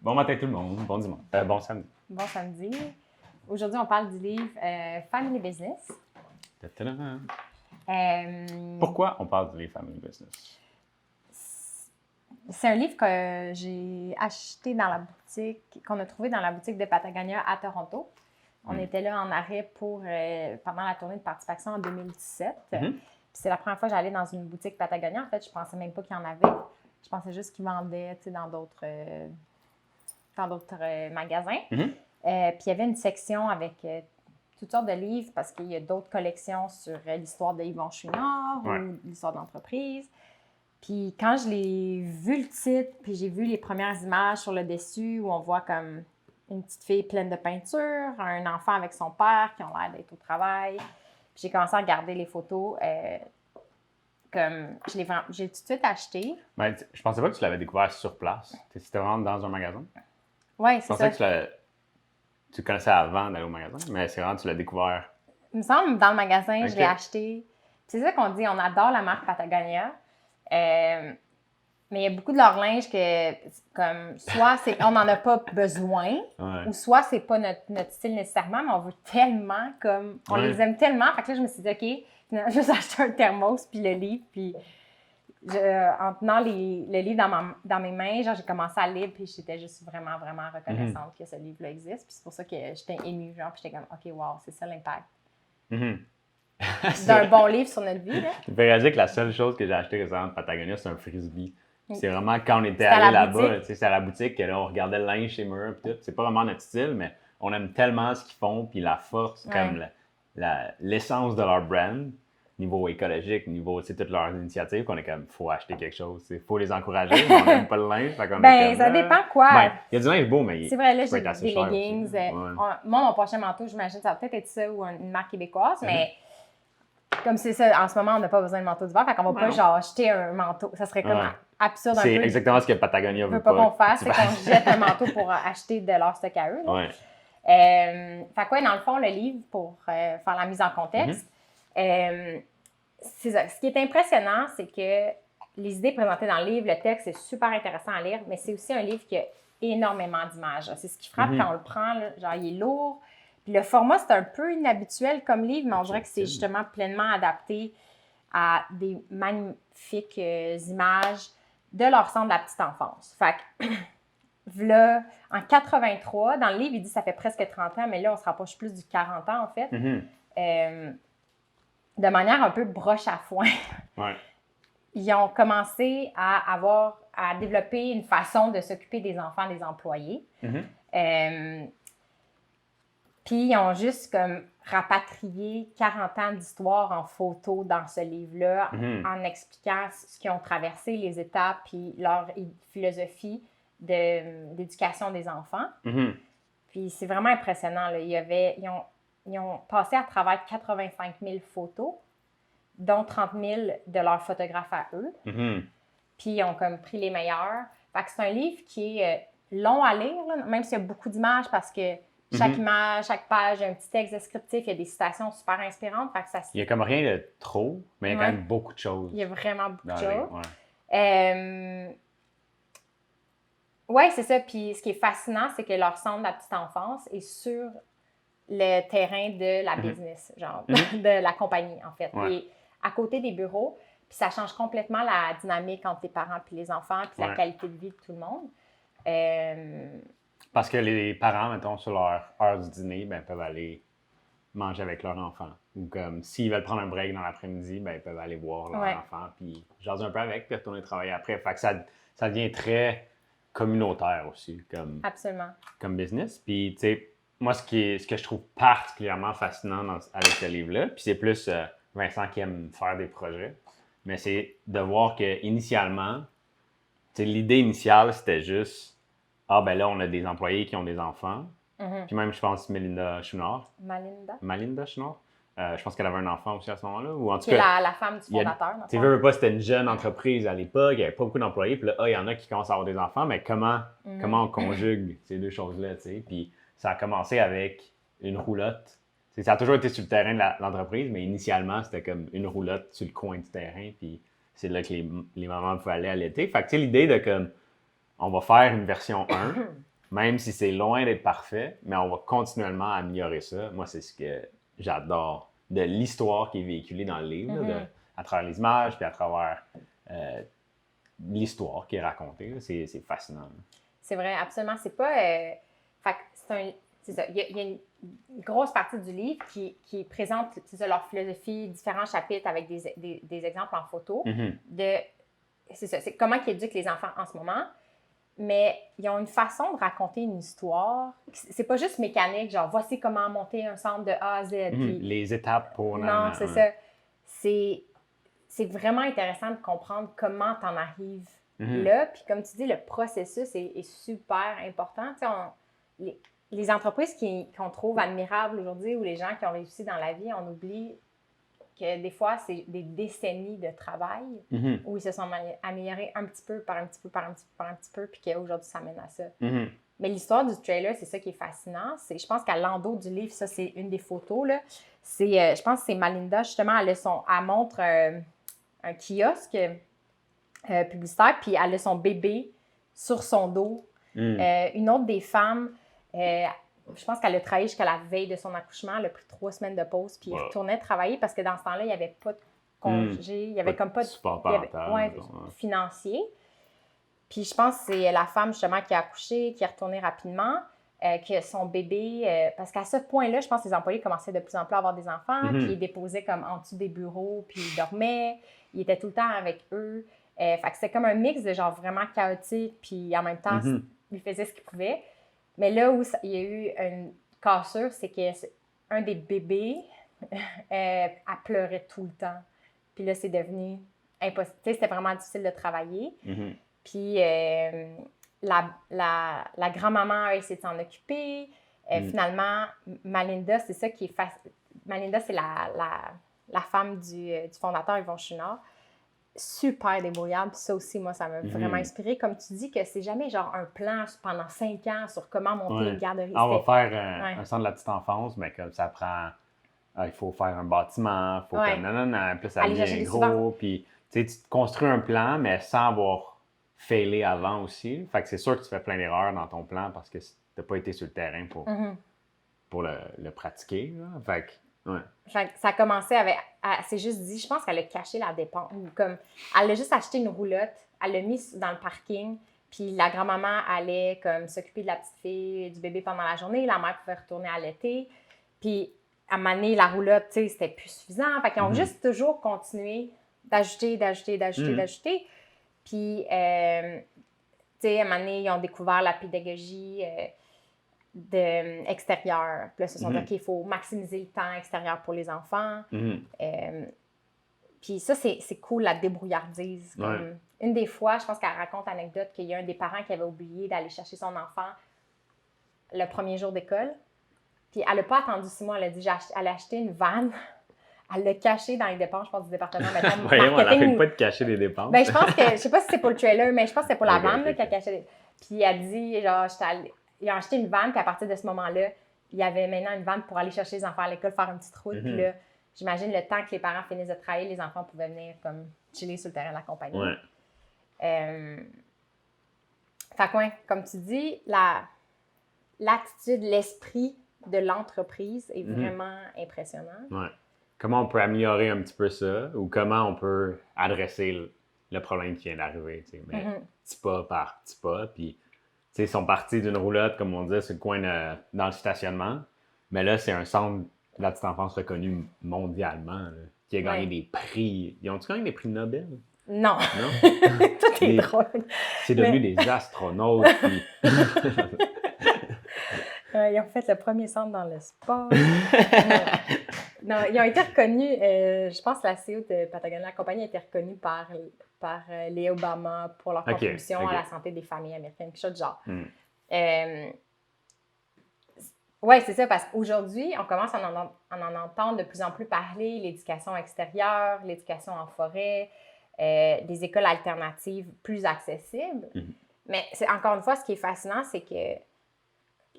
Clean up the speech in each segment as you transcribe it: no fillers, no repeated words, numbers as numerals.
Bon matin tout le monde, bon dimanche, bon samedi. Bon samedi. Aujourd'hui, on parle du livre Family Business. Ta-ta-da. Euh, Pourquoi on parle du livre Family Business? C'est un livre que j'ai acheté dans la boutique, qu'on a trouvé dans la boutique de Patagonia à Toronto. On était là en arrêt pendant la tournée de participation en 2017. Puis c'est la première fois que j'allais dans une boutique Patagonia. En fait, je pensais même pas qu'il y en avait. Je pensais juste qu'ils vendaient dans d'autres magasins. Puis il y avait une section avec toutes sortes de livres parce qu'il y a d'autres collections sur l'histoire de Yvon Chouinard ou l'histoire d'entreprise. Puis quand je l'ai vu le titre, puis j'ai vu les premières images sur le dessus où on voit comme une petite fille pleine de peinture, un enfant avec son père qui ont l'air d'être au travail. Puis j'ai commencé à regarder les photos. J'ai tout de suite acheté. Ben, je pensais pas que tu l'avais découvert sur place. C'était vraiment dans un magasin. Oui, c'est ça. Je pensais que tu connaissais avant d'aller au magasin, mais c'est vraiment que tu l'as découvert. Il me semble, dans le magasin, je l'ai acheté. C'est ça qu'on dit, on adore la marque Patagonia. Mais il y a beaucoup de leur linge que, comme, soit on n'en a pas besoin, ou soit c'est pas notre style nécessairement, mais on veut tellement, comme, on les aime tellement. Fait que là, je me suis dit, OK, finalement, juste acheter un thermos, puis le livre, puis en tenant le livre dans mes mains, genre, j'ai commencé à lire, puis j'étais juste vraiment, vraiment reconnaissante que ce livre-là existe. Puis c'est pour ça que j'étais émue, genre, puis j'étais comme, OK, wow, c'est ça l'impact. D'un bon livre sur notre vie, là. Je vais réaliser que la seule chose que j'ai acheté récemment de Patagonia, c'est un frisbee. C'est vraiment quand on était allé là-bas, c'est à la boutique, que là, on regardait le linge chez Mur, puis tout. C'est pas vraiment notre style, mais on aime tellement ce qu'ils font, puis la force, comme l'essence de leur brand, niveau écologique, niveau toutes leurs initiatives, qu'on est comme, faut acheter quelque chose. Il faut les encourager, mais on n'aime pas le linge. Ça dépend quoi. Il y a du linge beau, mais c'est vrai, là, j'ai assez des cher leggings. aussi. Moi, mon prochain manteau, j'imagine, ça va peut-être être ça ou une marque québécoise, mais comme c'est ça, en ce moment, on n'a pas besoin de manteau d'hiver, fait qu'on va pas genre acheter un manteau. Ça serait comme absurde un peu. C'est exactement ce que Patagonia veut pas qu'on fasse, c'est qu'on jette un manteau pour acheter de leur stock à eux. Fait que dans le fond, le livre, pour faire la mise en contexte, c'est ça. Ce qui est impressionnant, c'est que les idées présentées dans le livre, le texte, c'est super intéressant à lire, mais c'est aussi un livre qui a énormément d'images. C'est ce qui frappe quand on le prend, là, genre il est lourd. Puis le format, c'est un peu inhabituel comme livre, mais on dirait que c'est justement pleinement adapté à des magnifiques images de leur centre de la petite enfance. Fait que, là, en 83, dans le livre, il dit que ça fait presque 30 ans, mais là, on se rapproche plus du 40 ans, en fait. De manière un peu broche à foin. Ils ont commencé à développer une façon de s'occuper des enfants des employés. Puis ils ont juste comme rapatrié 40 ans d'histoire en photo dans ce livre-là, en expliquant ce qu'ils ont traversé, les étapes, puis leur philosophie d'éducation des enfants. Puis c'est vraiment impressionnant, là. Ils ont passé à travers 85 000 photos, dont 30 000 de leurs photographes à eux. Puis ils ont comme pris les meilleurs. Fait que c'est un livre qui est long à lire, là, même s'il y a beaucoup d'images, parce que chaque image, chaque page, il y a un petit texte descriptif, il y a des citations super inspirantes. Fait que ça, il n'y a comme rien de trop, mais il y a quand même beaucoup de choses. Il y a vraiment beaucoup de choses. Oui, c'est ça. Puis ce qui est fascinant, c'est que leur centre de la petite enfance est sur le terrain de la business, genre de la compagnie, en fait. Et à côté des bureaux, puis ça change complètement la dynamique entre les parents et les enfants, puis la qualité de vie de tout le monde. Parce que les parents, mettons, sur leur heure du dîner, peuvent aller manger avec leur enfant. Ou comme s'ils veulent prendre un break dans l'après-midi, ils peuvent aller voir leur enfant, puis jaser un peu avec, puis retourner travailler après. Fait que ça devient très communautaire aussi, comme business. Puis, tu sais, moi, ce que je trouve particulièrement fascinant avec ce livre-là, puis c'est plus Vincent qui aime faire des projets, mais c'est de voir qu'initialement, l'idée initiale, c'était juste là, on a des employés qui ont des enfants. Puis même, je pense, Malinda Chouinard. Malinda Chouinard. Je pense qu'elle avait un enfant aussi à ce moment-là. Ou en tout cas, la femme du fondateur. Tu veux pas, c'était une jeune entreprise à l'époque, il n'y avait pas beaucoup d'employés. Puis là, il y en a qui commencent à avoir des enfants, mais comment on conjugue ces deux choses-là, tu sais? Puis ça a commencé avec une roulotte. Ça a toujours été sur le terrain de l'entreprise, mais initialement, c'était comme une roulotte sur le coin du terrain. Puis c'est là que les mamans pouvaient aller allaiter. Fait que, tu sais, l'idée de comme, on va faire une version 1, même si c'est loin d'être parfait, mais on va continuellement améliorer ça. Moi, c'est ce que j'adore de l'histoire qui est véhiculée dans le livre, là, à travers les images, puis à travers l'histoire qui est racontée. C'est fascinant. C'est vrai, absolument. C'est pas... fait que c'est ça. Il y a une grosse partie du livre qui présente leur philosophie, différents chapitres avec des exemples en photo c'est ça, c'est comment ils éduquent les enfants en ce moment. Mais ils ont une façon de raconter une histoire. C'est pas juste mécanique, genre voici comment monter un centre de A à Z. Puis... Les étapes pour... Non, c'est ça. C'est vraiment intéressant de comprendre comment tu en arrives là. Puis comme tu dis, le processus est super important. Tu sais, les entreprises qu'on trouve admirables aujourd'hui ou les gens qui ont réussi dans la vie, on oublie que des fois, c'est des décennies de travail où ils se sont améliorés un petit peu, par un petit peu, par un petit peu, par un petit peu, puis qu'aujourd'hui, ça mène à ça. Mais l'histoire du trailer, c'est ça qui est fascinant. Je pense qu'à l'endos du livre, ça, c'est une des photos, là. Je pense que c'est Malinda, justement, elle montre un kiosque publicitaire, puis elle a son bébé sur son dos. Une autre des femmes... je pense qu'elle a travaillé jusqu'à la veille de son accouchement. Elle a pris 3 semaines de pause, puis elle retournait travailler parce que dans ce temps-là, il n'y avait pas de congé, il n'y avait comme pas de support parental, financier. Puis je pense que c'est la femme justement qui a accouché, qui est retournée rapidement, que son bébé, parce qu'à ce point-là, je pense que les employés commençaient de plus en plus à avoir des enfants, puis ils déposaient comme en dessous des bureaux, puis ils dormaient, ils étaient tout le temps avec eux. Fait que c'était comme un mix de genre vraiment chaotique, puis en même temps, ils faisaient ce qu'ils pouvaient. Mais là où il y a eu une cassure, c'est qu'un des bébés, elle pleurait tout le temps. Puis là, c'est devenu impossible. Tu sais, c'était vraiment difficile de travailler. Puis la grand-maman a essayé de s'en occuper. Finalement, Malinda, c'est ça qui est facile. Malinda, c'est la femme du fondateur Yvon Chouinard. Super débrouillable. Ça aussi, moi, ça m'a vraiment inspiré. Comme tu dis, que c'est jamais genre un plan pendant 5 ans sur comment monter une garderie. On va faire un centre de la petite enfance, mais comme ça prend... il faut faire un bâtiment, il faut que... Puis ça devient gros, puis tu te construis un plan, mais sans avoir failé avant aussi. Fait que c'est sûr que tu fais plein d'erreurs dans ton plan parce que tu n'as pas été sur le terrain pour le pratiquer. Là. Fait que... Ça a commencé avec... Elle s'est juste dit, je pense qu'elle a caché la dépense. Comme, elle a juste acheté une roulotte, elle l'a mise dans le parking, puis la grand-maman allait comme s'occuper de la petite fille, du bébé pendant la journée. La mère pouvait retourner à l'été. Puis à un moment donné, la roulotte, tu sais, c'était plus suffisant. Fait qu'ils ont juste toujours continué d'ajouter. Puis, tu sais, à un moment donné, ils ont découvert la pédagogie... extérieur. Puis là, ils se sont dit, OK, il faut maximiser le temps extérieur pour les enfants. Puis ça, c'est cool, la débrouillardise. Comme, une des fois, je pense qu'elle raconte l'anecdote qu'il y a un des parents qui avait oublié d'aller chercher son enfant le premier jour d'école. Puis elle n'a pas attendu 6 mois. Elle a dit, elle a acheté une vanne. Elle l'a caché dans les dépenses, je pense, du département. Voyons, elle n'arrête pas de cacher des dépenses. Ben, je pense que, je sais pas si c'est pour le trailer, mais je pense que c'est pour la vanne qu'elle cachait. Puis elle dit, genre, ils ont acheté une vanne, puis à partir de ce moment-là, il y avait maintenant une vanne pour aller chercher les enfants à l'école, faire une petite route. Puis là, j'imagine le temps que les parents finissent de travailler, les enfants pouvaient venir comme chiller sur le terrain de la compagnie. Fait que, comme tu dis, l'attitude, l'esprit de l'entreprise est vraiment impressionnant. Comment on peut améliorer un petit peu ça, ou comment on peut adresser le problème qui vient d'arriver, tu sais, mais petit pas par petit pas, puis... Ils sont partis d'une roulotte, comme on disait, sur le coin dans le stationnement. Mais là, c'est un centre de la petite enfance reconnu mondialement, là, qui a gagné des prix. Ils ont-tu gagné des prix Nobel? Non. Tout est drôle. C'est devenu des astronautes. Puis... ils ont fait le premier centre dans le sport. Non, ils ont été reconnus, je pense que la CEO de Patagonia, la compagnie a été reconnue par les Obama pour leur contribution à la santé des familles américaines, quelque chose de genre. Oui, c'est ça, parce qu'aujourd'hui, on commence à en entendre de plus en plus parler, l'éducation extérieure, l'éducation en forêt, des écoles alternatives plus accessibles. Mais encore une fois, ce qui est fascinant, c'est que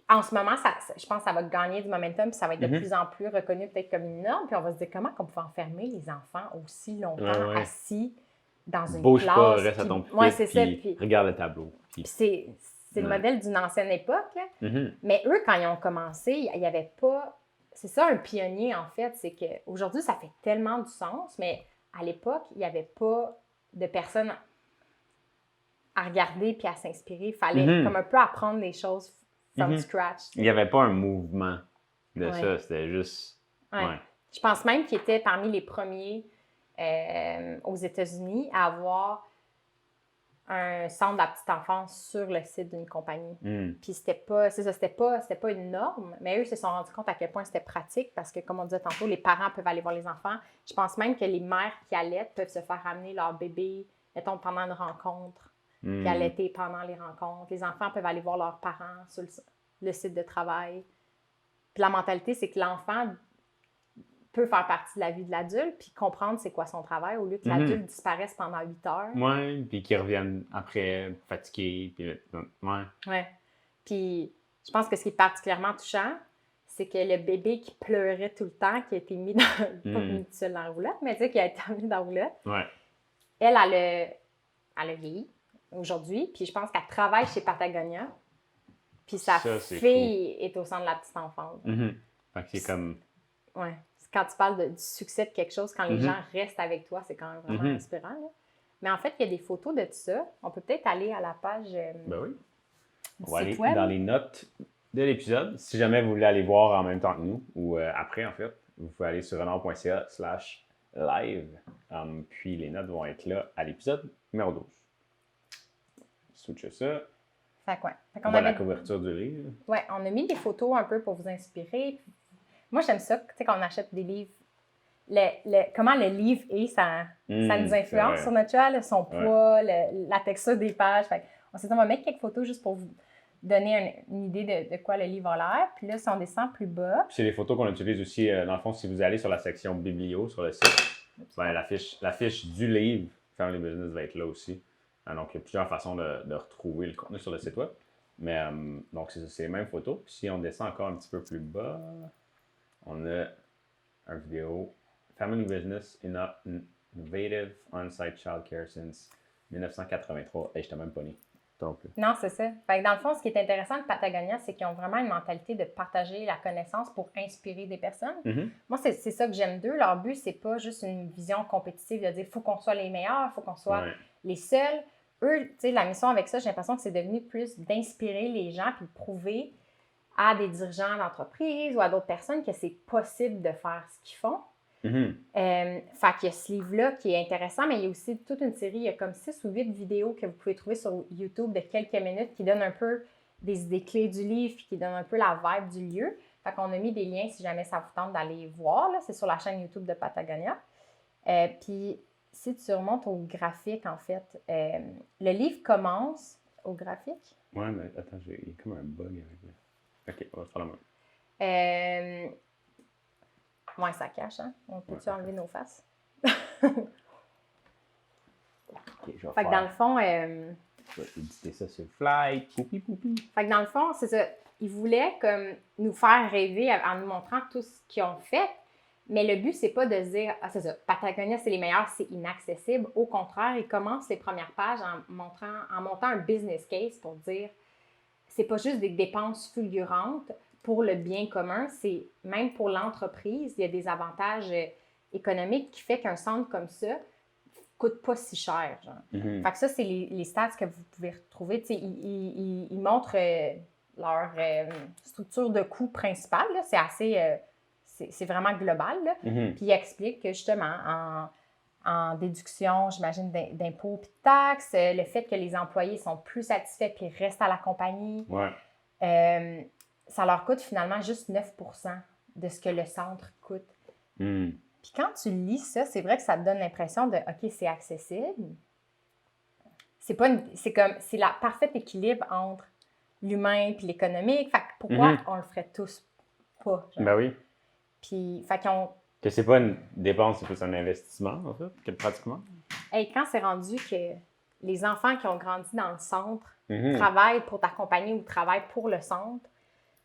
en ce moment, je pense que ça va gagner du momentum, puis ça va être de plus en plus reconnu peut-être comme une norme, puis on va se dire comment on peut enfermer les enfants aussi longtemps assis dans une Bouge classe. Bouge pas, reste à ton pupitre, c'est ça, puis regarde le tableau. Puis c'est le modèle d'une ancienne époque, là. Mais eux, quand ils ont commencé, il n'y avait pas... C'est ça, un pionnier, en fait, c'est qu'aujourd'hui, ça fait tellement du sens, mais à l'époque, il n'y avait pas de personnes à regarder puis à s'inspirer. Il fallait comme un peu apprendre les choses from scratch. Il n'y avait pas un mouvement de ça, c'était juste... Ouais. Je pense même qu'il était parmi les premiers aux États-Unis à avoir un centre de la petite enfance sur le site d'une compagnie. Puis c'était pas une norme, mais eux se sont rendus compte à quel point c'était pratique parce que, comme on disait tantôt, les parents peuvent aller voir les enfants. Je pense même que les mères qui allaitent peuvent se faire amener leur bébé, mettons, pendant une rencontre, puis allaiter pendant les rencontres. Les enfants peuvent aller voir leurs parents sur le site de travail. Puis la mentalité, c'est que l'enfant peut faire partie de la vie de l'adulte puis comprendre c'est quoi son travail au lieu que l'adulte disparaisse pendant 8 heures. Oui, puis qu'il revienne après fatigué. Puis ouais. Puis je pense que ce qui est particulièrement touchant, c'est que le bébé qui pleurait tout le temps, qui a été mis pas mis tout seul dans la roulotte, mais tu sais, qui a été mis dans la roulotte, elle a vieilli aujourd'hui, puis je pense qu'elle travaille chez Patagonia, puis sa fille est au centre de la petite enfance. Fait que c'est comme... Ouais. Quand tu parles du succès de quelque chose, quand les gens restent avec toi, c'est quand même vraiment inspirant. Là. Mais en fait, il y a des photos de tout ça. On peut peut-être aller à la page ben oui. On va aller dans les notes de l'épisode. Si jamais vous voulez aller voir en même temps que nous, ou après, en fait, vous pouvez aller sur renard.ca/live. Puis les notes vont être là à l'épisode numéro 12. Switch ça. Fait quoi? On va la couverture du livre. Oui, on a mis des photos un peu pour vous inspirer. Moi, j'aime ça, tu sais, quand on achète des livres, comment le livre est, ça nous influence sur notre choix, son poids, la texture des pages. Fait on s'est dit, on va mettre quelques photos juste pour vous donner une idée de quoi le livre a l'air. Puis là, si on descend plus bas... C'est les photos qu'on utilise aussi, dans le fond, si vous allez sur la section Biblio sur le site, ben, la fiche du livre Family Business va être là aussi. Donc, il y a plusieurs façons de retrouver le contenu sur le site web. Mais donc, c'est les mêmes photos. Puis si on descend encore un petit peu plus bas... On a une vidéo Family Business Innovative On-Site Childcare since 1983. Et je t'ai même pas né. Non, c'est ça. Fait que dans le fond, ce qui est intéressant de Patagonia, c'est qu'ils ont vraiment une mentalité de partager la connaissance pour inspirer des personnes. Moi, c'est ça que j'aime d'eux. Leur but, c'est pas juste une vision compétitive de dire il faut qu'on soit les meilleurs, il faut qu'on soit les seuls. Eux, tu sais, la mission avec ça, j'ai l'impression que c'est devenu plus d'inspirer les gens puis de prouver à des dirigeants d'entreprise ou à d'autres personnes que c'est possible de faire ce qu'ils font. Fait qu'il y a ce livre-là qui est intéressant, mais il y a aussi toute une série, il y a comme 6 ou 8 vidéos que vous pouvez trouver sur YouTube de quelques minutes qui donnent un peu des idées clés du livre et qui donnent un peu la vibe du lieu. Fait qu'on a mis des liens si jamais ça vous tente d'aller voir. Là. C'est sur la chaîne YouTube de Patagonia. Puis si tu remontes au graphique, en fait, le livre commence au graphique. Oui, mais attends, il y a comme un bug avec ça. OK, on va faire la main. Ouais, ça cache, hein? On peut-tu enlever nos faces? OK, je vais fait que dans le fond... je vais éditer ça sur le fly. Poupi. Fait que dans le fond, c'est ça. Ils voulaient comme nous faire rêver en nous montrant tout ce qu'ils ont fait, mais le but, c'est pas de se dire « Ah, c'est ça, Patagonia, c'est les meilleurs, c'est inaccessible. » Au contraire, ils commencent les premières pages en montant un business case pour dire c'est pas juste des dépenses fulgurantes pour le bien commun, c'est même pour l'entreprise, il y a des avantages économiques qui fait qu'un centre comme ça coûte pas si cher. Genre. Fait que ça, c'est les stats que vous pouvez retrouver. Ils montrent leur structure de coût principale. Là. C'est assez... c'est vraiment global. Là. Puis ils expliquent que justement, en déduction, j'imagine, d'impôts et de taxes, le fait que les employés sont plus satisfaits puis restent à la compagnie, ça leur coûte finalement juste 9 % de ce que le centre coûte. Puis quand tu lis ça, c'est vrai que ça te donne l'impression de « OK, c'est accessible ». C'est le parfait équilibre entre l'humain et l'économique. Fait que pourquoi on le ferait tous pas? Genre? Ben oui. Puis, fait qu'on... Que c'est pas une dépense, c'est plus un investissement, en fait, que pratiquement. Hey, quand c'est rendu que les enfants qui ont grandi dans le centre travaillent pour ta compagnie ou travaillent pour le centre,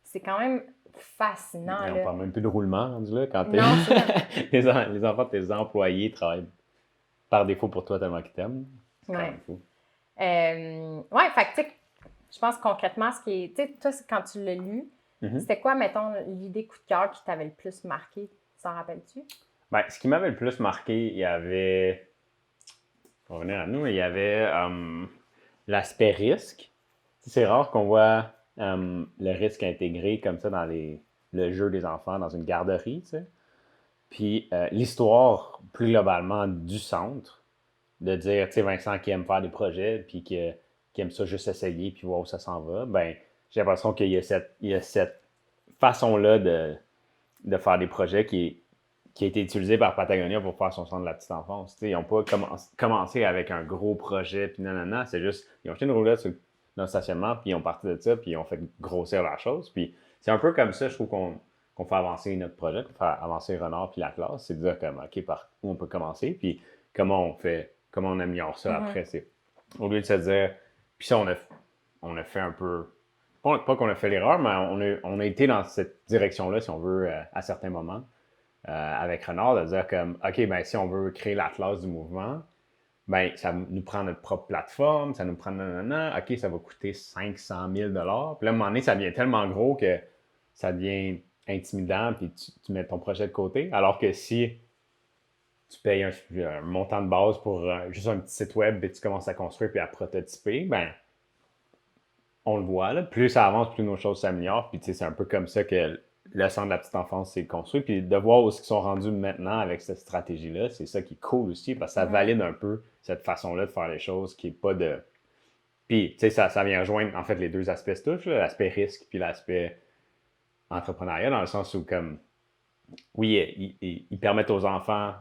c'est quand même fascinant. On parle même plus de roulement, rendu là, quand les enfants de tes employés travaillent par défaut pour toi tellement qu'ils t'aiment. C'est quand même fou. Ouais, fait que, tu sais, je pense concrètement, ce qui est. Tu sais, toi, quand tu l'as lu, c'était quoi, mettons, l'idée coup de cœur qui t'avait le plus marqué? T'en rappelles-tu? Ben, ce qui m'avait le plus marqué, il y avait. Pour revenir à nous, il y avait l'aspect risque. C'est rare qu'on voit le risque intégré comme ça dans le jeu des enfants, dans une garderie, tu sais. Puis l'histoire, plus globalement, du centre, de dire, tu sais, Vincent qui aime faire des projets, puis qui aime ça juste essayer, puis voir où ça s'en va, ben j'ai l'impression qu'il y a cette façon-là de faire des projets qui a été utilisée par Patagonia pour faire son centre de la petite enfance. T'sais, ils n'ont pas commencé avec un gros projet, puis nanana, c'est juste, ils ont acheté une roulette dans le stationnement, puis ils ont parti de ça, puis ils ont fait grossir la chose. Puis c'est un peu comme ça, je trouve qu'on fait avancer notre projet, qu'on fait avancer Renard puis la classe, c'est de dire comme, OK, par où on peut commencer, puis comment on améliore ça après. C'est, au lieu de se dire, puis ça, on a fait un peu, pas qu'on a fait l'erreur, mais on a été dans cette direction-là, si on veut, à certains moments. Avec Renard, de dire comme, OK, ben si on veut créer l'atlas du mouvement, ben ça nous prend notre propre plateforme, ça nous prend nanana, OK, ça va coûter 500 000 $. Puis là, à un moment donné, ça devient tellement gros que ça devient intimidant, puis tu mets ton projet de côté. Alors que si tu payes un montant de base pour juste un petit site web, puis tu commences à construire puis à prototyper, ben on le voit, là, plus ça avance, plus nos choses s'améliorent. Puis, tu sais, c'est un peu comme ça que le centre de la petite enfance s'est construit. Puis, de voir où ils sont rendus maintenant avec cette stratégie-là, c'est ça qui est cool aussi, parce que ça valide un peu cette façon-là de faire les choses qui n'est pas de. Puis, tu sais, ça vient rejoindre, en fait, les deux aspects touches, l'aspect risque puis l'aspect entrepreneuriat, dans le sens où, comme, oui, ils permettent aux enfants,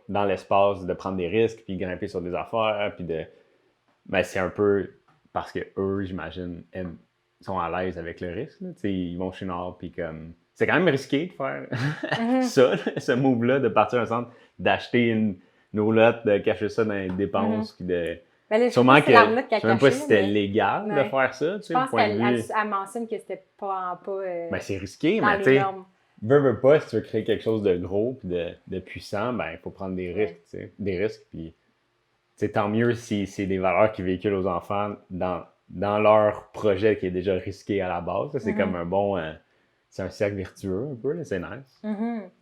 dans l'espace, de prendre des risques, puis grimper sur des affaires, puis de. Mais c'est un peu parce que eux, j'imagine, sont à l'aise avec le risque. Là. Ils vont chez Nord, puis comme. C'est quand même risqué de faire ça, ce move-là, de partir d'un centre, d'acheter une roulotte, de cacher ça dans les dépenses, puis de. Ben là, Sûrement que. Je ne sais même pas si c'était mais... légal de faire ça. Je pense qu'elle mentionne que c'était pas. Ben, c'est risqué, mais tu sais. Veux pas, si tu veux créer quelque chose de gros puis de puissant, ben, il faut prendre des risques, tu sais. Des risques, puis. Tant mieux si c'est des valeurs qui véhiculent aux enfants dans leur projet qui est déjà risqué à la base. Ça, c'est comme un bon... c'est un cercle vertueux un peu, là, c'est nice.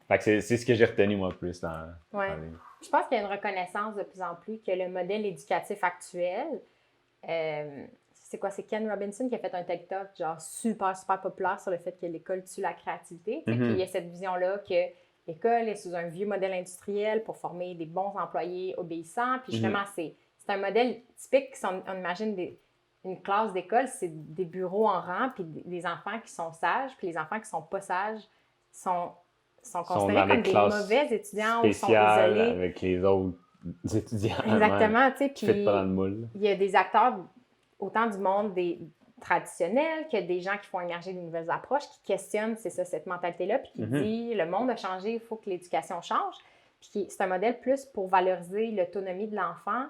Fait que c'est ce que j'ai retenu moi plus dans les... Je pense qu'il y a une reconnaissance de plus en plus que le modèle éducatif actuel, c'est quoi? C'est Ken Robinson qui a fait un TikTok genre super, super populaire sur le fait que l'école tue la créativité. Puis il y a cette vision-là que l'école est sous un vieux modèle industriel pour former des bons employés obéissants. Puis justement, c'est un modèle typique. On imagine une classe d'école, c'est des bureaux en rang, puis des enfants qui sont sages, puis les enfants qui sont pas sages sont considérés comme des mauvais étudiants ou sont isolés. Avec les autres étudiants. Exactement, tu sais. Puis pas dans le moule. Il y a des acteurs, autant du monde traditionnel que des gens qui font émerger de nouvelles approches, qui questionnent, c'est ça, cette mentalité-là, puis qui dit le monde a changé, il faut que l'éducation change. Puis c'est un modèle plus pour valoriser l'autonomie de l'enfant,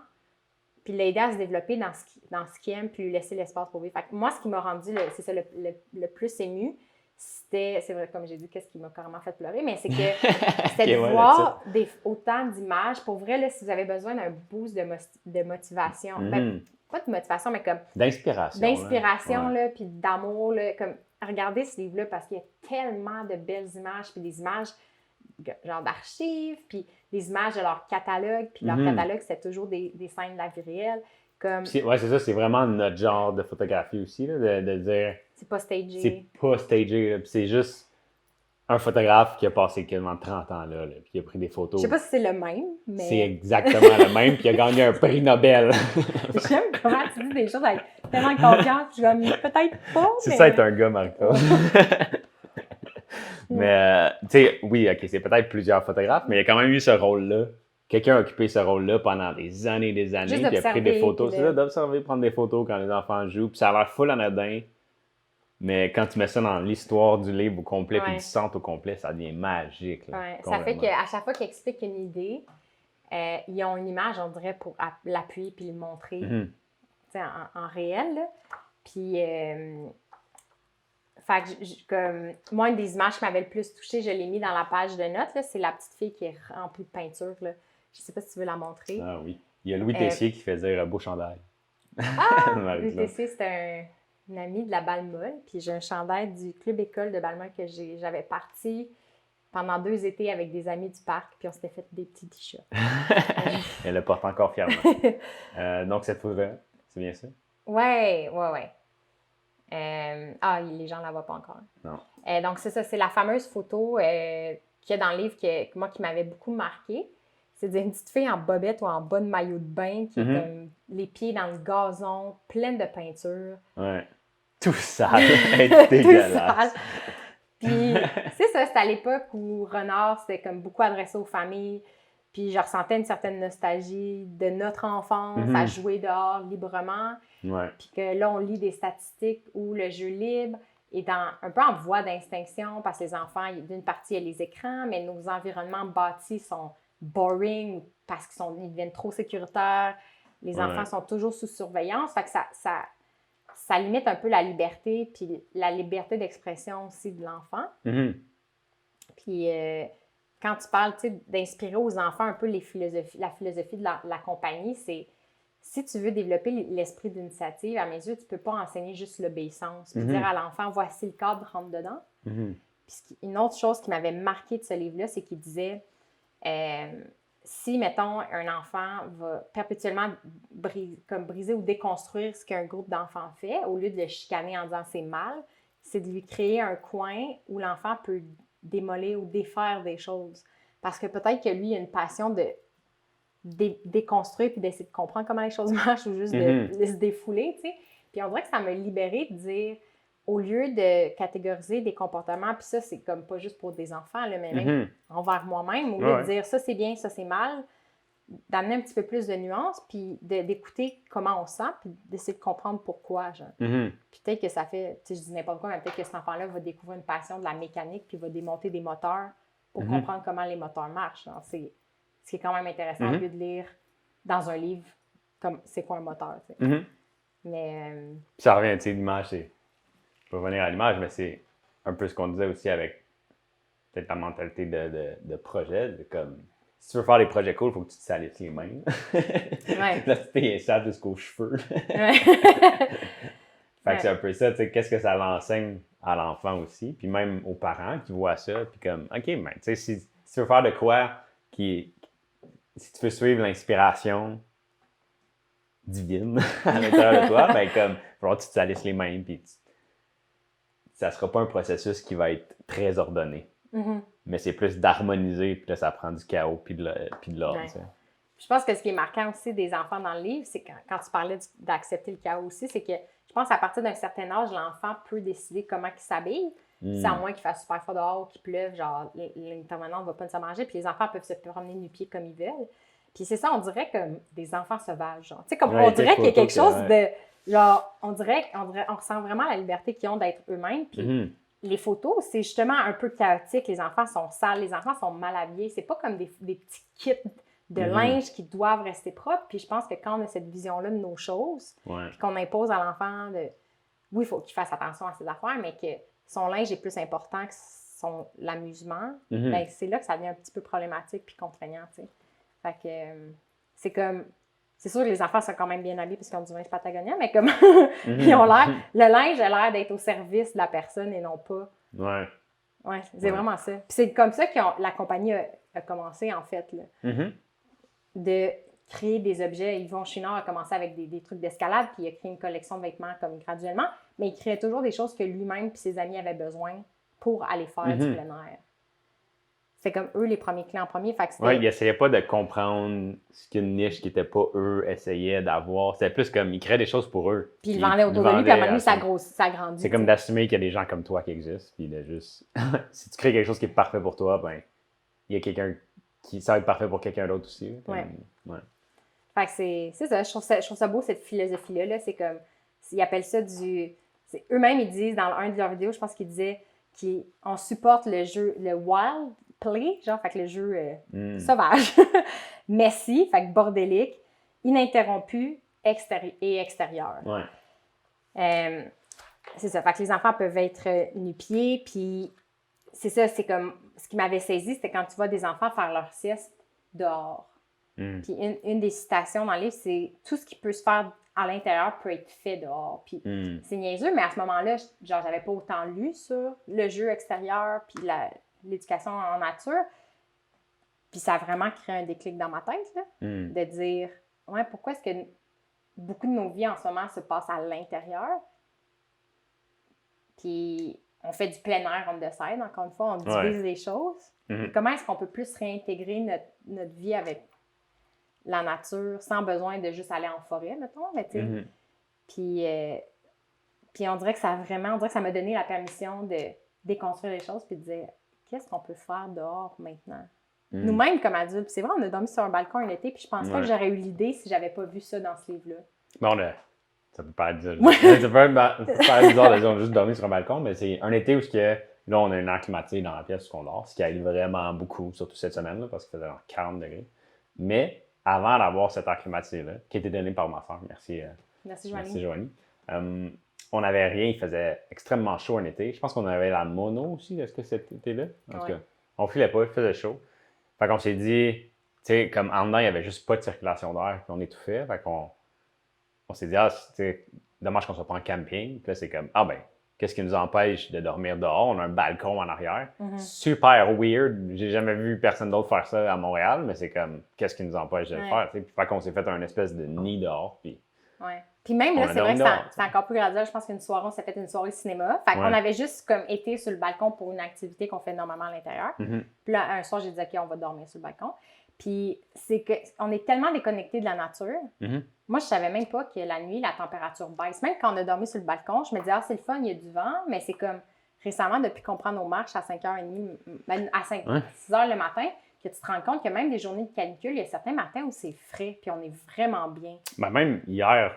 puis l'aider à se développer dans ce qu'il aime, puis lui laisser l'espace pour vivre. Fait que moi, ce qui m'a rendu, c'est ça, le plus ému, c'est vrai, comme j'ai dit, qu'est-ce qui m'a carrément fait pleurer, mais c'est que c'était de voir autant d'images. Pour vrai, là, si vous avez besoin d'un boost de motivation, ben, pas de motivation, mais comme... D'inspiration. Là, puis d'amour, là, comme... Regardez ce livre-là, parce qu'il y a tellement de belles images, puis des images genre d'archives, puis des images de leur catalogue, puis leur catalogue, c'est toujours des scènes de la vie réelle. Comme... Ouais, c'est ça, c'est vraiment notre genre de photographie aussi, là, de dire... C'est pas stagé. C'est pas stagé, puis c'est juste un photographe qui a passé quasiment 30 ans là, puis qui a pris des photos. Je sais pas si c'est le même, mais... C'est exactement le même, puis il a gagné un prix Nobel. J'aime comment tu dis des choses avec tellement de confiance, je suis peut-être pas, c'est ça être un gars, Marco. Mais, tu sais, oui, OK, c'est peut-être plusieurs photographes, mais il y a quand même eu ce rôle-là. Quelqu'un a occupé ce rôle-là pendant des années, puis il a pris des photos. C'est ça, d'observer, prendre des photos quand les enfants jouent, puis ça a l'air full anodin. Mais quand tu mets ça dans l'histoire du livre au complet, puis du centre au complet, ça devient magique. Là, ça fait qu'à chaque fois qu'ils expliquent une idée, ils ont une image, on dirait, pour l'appuyer puis le montrer en réel. Là. Puis, fait que comme, moi, une des images qui m'avait le plus touchée, je l'ai mis dans la page de notes, là, c'est la petite fille qui est remplie de peinture. Là. Je sais pas si tu veux la montrer. Ah oui. Il y a Louis Tessier qui fait dire beau chandail. Ah! Marie-Claude. VTC, c'est un ami de la balle molle. Puis j'ai un chandail du club école de balle molle que j'avais parti pendant 2 étés avec des amis du parc. Puis on s'était fait des petits t-shirts. Elle le porte encore fièrement. Donc, cette photo-là, c'est bien ça? Ouais. Les gens ne la voient pas encore. Non. Donc, c'est ça, c'est la fameuse photo qu'il y a dans le livre qui m'avait beaucoup marqué. C'est d'une petite fille en bobette ou en bas de maillot de bain qui est comme les pieds dans le gazon, pleine de peinture. Ouais. Tout sale, tout dégueulasse. Puis, c'est ça, c'est à l'époque où Renard, c'était comme beaucoup adressé aux familles. Puis, je ressentais une certaine nostalgie de notre enfance à jouer dehors librement. Ouais. Puis que là, on lit des statistiques où le jeu libre est un peu en voie d'extinction parce que les enfants, d'une partie, il y a les écrans, mais nos environnements bâtis sont boring parce qu'ils deviennent trop sécuritaires. Les enfants sont toujours sous surveillance. Fait que ça limite un peu la liberté, puis la liberté d'expression aussi de l'enfant. Puis quand tu parles d'inspirer aux enfants un peu la philosophie de la compagnie, c'est si tu veux développer l'esprit d'initiative, à mes yeux, tu ne peux pas enseigner juste l'obéissance, puis dire à l'enfant, voici le cadre, rentre dedans. Puis une autre chose qui m'avait marqué de ce livre-là, c'est qu'il disait, si, mettons, un enfant va perpétuellement briser ou déconstruire ce qu'un groupe d'enfants fait, au lieu de le chicaner en disant c'est mal, c'est de lui créer un coin où l'enfant peut démolir ou défaire des choses. Parce que peut-être que lui, il a une passion de déconstruire puis d'essayer de comprendre comment les choses marchent ou juste de se défouler, tu sais. Puis on dirait que ça m'a libérée de dire, au lieu de catégoriser des comportements, puis ça, c'est comme pas juste pour des enfants, là, mais même envers moi-même, au lieu de dire ça, c'est bien, ça, c'est mal, d'amener un petit peu plus de nuances, puis d'écouter comment on sent, puis d'essayer de comprendre pourquoi, genre. Puis peut-être que ça fait, tu sais, je dis n'importe quoi, mais peut-être que cet enfant-là va découvrir une passion de la mécanique, puis va démonter des moteurs pour comprendre comment les moteurs marchent. Genre, c'est ce qui est quand même intéressant au lieu de lire dans un livre comme c'est quoi un moteur, tu sais. Mais... ça revient, tu sais, l'image, c'est... Je peux revenir à l'image, mais c'est un peu ce qu'on disait aussi avec peut-être la mentalité de projet, de comme... Si tu veux faire des projets cool, il faut que tu te salisses les mains. Ouais. La petite fille est sale jusqu'aux cheveux. Ouais. Fait que c'est un peu ça, tu sais, qu'est-ce que ça l'enseigne à l'enfant aussi, puis même aux parents qui voient ça, puis comme, OK, mais tu sais, si tu veux faire de quoi si tu veux suivre l'inspiration divine à l'intérieur de toi, ben comme, il va falloir que tu te salisses les mains, puis ça sera pas un processus qui va être très ordonné. Mais c'est plus d'harmoniser, puis là, ça prend du chaos, puis de l'ordre. Ouais. Je pense que ce qui est marquant aussi des enfants dans le livre, c'est quand tu parlais d'accepter le chaos aussi, c'est que je pense qu'à partir d'un certain âge, l'enfant peut décider comment il s'habille. C'est à moins qu'il fasse super froid dehors ou qu'il pleuve, genre l'intervenant ne va pas se manger, puis les enfants peuvent se promener nu-pieds comme ils veulent. Puis c'est ça, on dirait comme des enfants sauvages, genre. Tu sais, comme on dirait qu'il y a quelque chose de... Genre, on ressent vraiment la liberté qu'ils ont d'être eux-mêmes, puis les photos, c'est justement un peu chaotique. Les enfants sont sales, les enfants sont mal habillés. C'est pas comme des petits kits de linge qui doivent rester propres. Puis je pense que quand on a cette vision-là de nos choses, puis qu'on impose à l'enfant oui, il faut qu'il fasse attention à ses affaires, mais que son linge est plus important que l'amusement, ben c'est là que ça devient un petit peu problématique puis contraignant, tu sais. Fait que c'est comme... C'est sûr que les enfants sont quand même bien habillés parce qu'ils ont du linge Patagonia, mais comme ils ont l'air... Le linge a l'air d'être au service de la personne et non pas... Ouais, c'est vraiment ça. Puis c'est comme ça que la compagnie a commencé, en fait, là. De créer des objets. Yvon Chouinard a commencé avec des trucs d'escalade, puis il a créé une collection de vêtements comme graduellement, mais il créait toujours des choses que lui-même et ses amis avaient besoin pour aller faire du plein air. C'est comme eux les premiers clients en premier. Oui, ils n'essayaient pas de comprendre ce qu'une niche qui n'était pas eux essayaient d'avoir. C'était plus comme, ils créaient des choses pour eux. Puis ils vendaient autour de lui, puis à un moment donné, ça grandit. C'est comme d'assumer qu'il y a des gens comme toi qui existent, puis de juste... si tu crées quelque chose qui est parfait pour toi, ben il y a quelqu'un ça va être parfait pour quelqu'un d'autre aussi. Ouais. Fait que c'est ça. Je trouve ça beau, cette philosophie-là. Là. C'est comme, ils appellent ça eux-mêmes, ils disent, dans un de leurs vidéos, je pense qu'ils disaient qu'on supporte le jeu, le wild play, genre, fait que le jeu sauvage, messy, fait que bordélique, ininterrompu et extérieur. C'est ça. Fait que les enfants peuvent être nu-pieds, puis c'est ça, c'est comme, ce qui m'avait saisi, c'était quand tu vois des enfants faire leur sieste dehors. Puis une des citations dans le livre, c'est tout ce qui peut se faire à l'intérieur peut être fait dehors. Puis c'est niaiseux, mais à ce moment-là, genre, j'avais pas autant lu sur le jeu extérieur puis l'éducation en nature. Puis ça a vraiment créé un déclic dans ma tête, là, de dire, ouais, pourquoi est-ce que beaucoup de nos vies en ce moment se passent à l'intérieur? Puis on fait du plein air on the side, encore une fois, on divise les choses. Et comment est-ce qu'on peut plus réintégrer notre vie avec la nature sans besoin de juste aller en forêt, mettons, mais tu sais. Puis on dirait que ça m'a donné la permission de déconstruire les choses puis de dire, qu'est-ce qu'on peut faire dehors maintenant? Nous-mêmes, comme adultes, c'est vrai, on a dormi sur un balcon un été, puis je pense pas que j'aurais eu l'idée si j'avais pas vu ça dans ce livre-là. Bon, ça peut paraître bizarre. Ça peut paraître bizarre de dire on a juste dormi sur un balcon, mais c'est un été où là, on a une air climatisée dans la pièce où on dort, ce qui aide vraiment beaucoup, surtout cette semaine, là, parce qu'il faisait 40 degrés. Mais avant d'avoir cette air climatisée-là, qui a été donnée par ma soeur, merci Joanie, on n'avait rien, il faisait extrêmement chaud un été. Je pense qu'on avait la mono aussi, est-ce que cet été-là? En tout cas, on filait pas, il faisait chaud. Fait qu'on s'est dit, tu sais, comme en dedans, il n'y avait juste pas de circulation d'air, puis on étouffait. Fait qu'on s'est dit, c'est dommage qu'on soit pas en camping. Puis là, c'est comme, qu'est-ce qui nous empêche de dormir dehors? On a un balcon en arrière. Super weird. J'ai jamais vu personne d'autre faire ça à Montréal, mais c'est comme, qu'est-ce qui nous empêche de le faire? Puis fait qu'on s'est fait un espèce de nid dehors. Puis même là, c'est vrai que c'est encore plus graduel. Je pense qu'une soirée, on s'est fait une soirée cinéma. Fait qu'on avait juste comme été sur le balcon pour une activité qu'on fait normalement à l'intérieur. Puis là, un soir, j'ai dit, OK, on va dormir sur le balcon. Puis c'est qu'on est tellement déconnecté de la nature. Moi, je savais même pas que la nuit, la température baisse. Même quand on a dormi sur le balcon, je me disais, c'est le fun, il y a du vent. Mais c'est comme récemment, depuis qu'on prend nos marches à 5h30, à 6h le matin, que tu te rends compte que même des journées de canicule, il y a certains matins où c'est frais, puis on est vraiment bien. Même hier,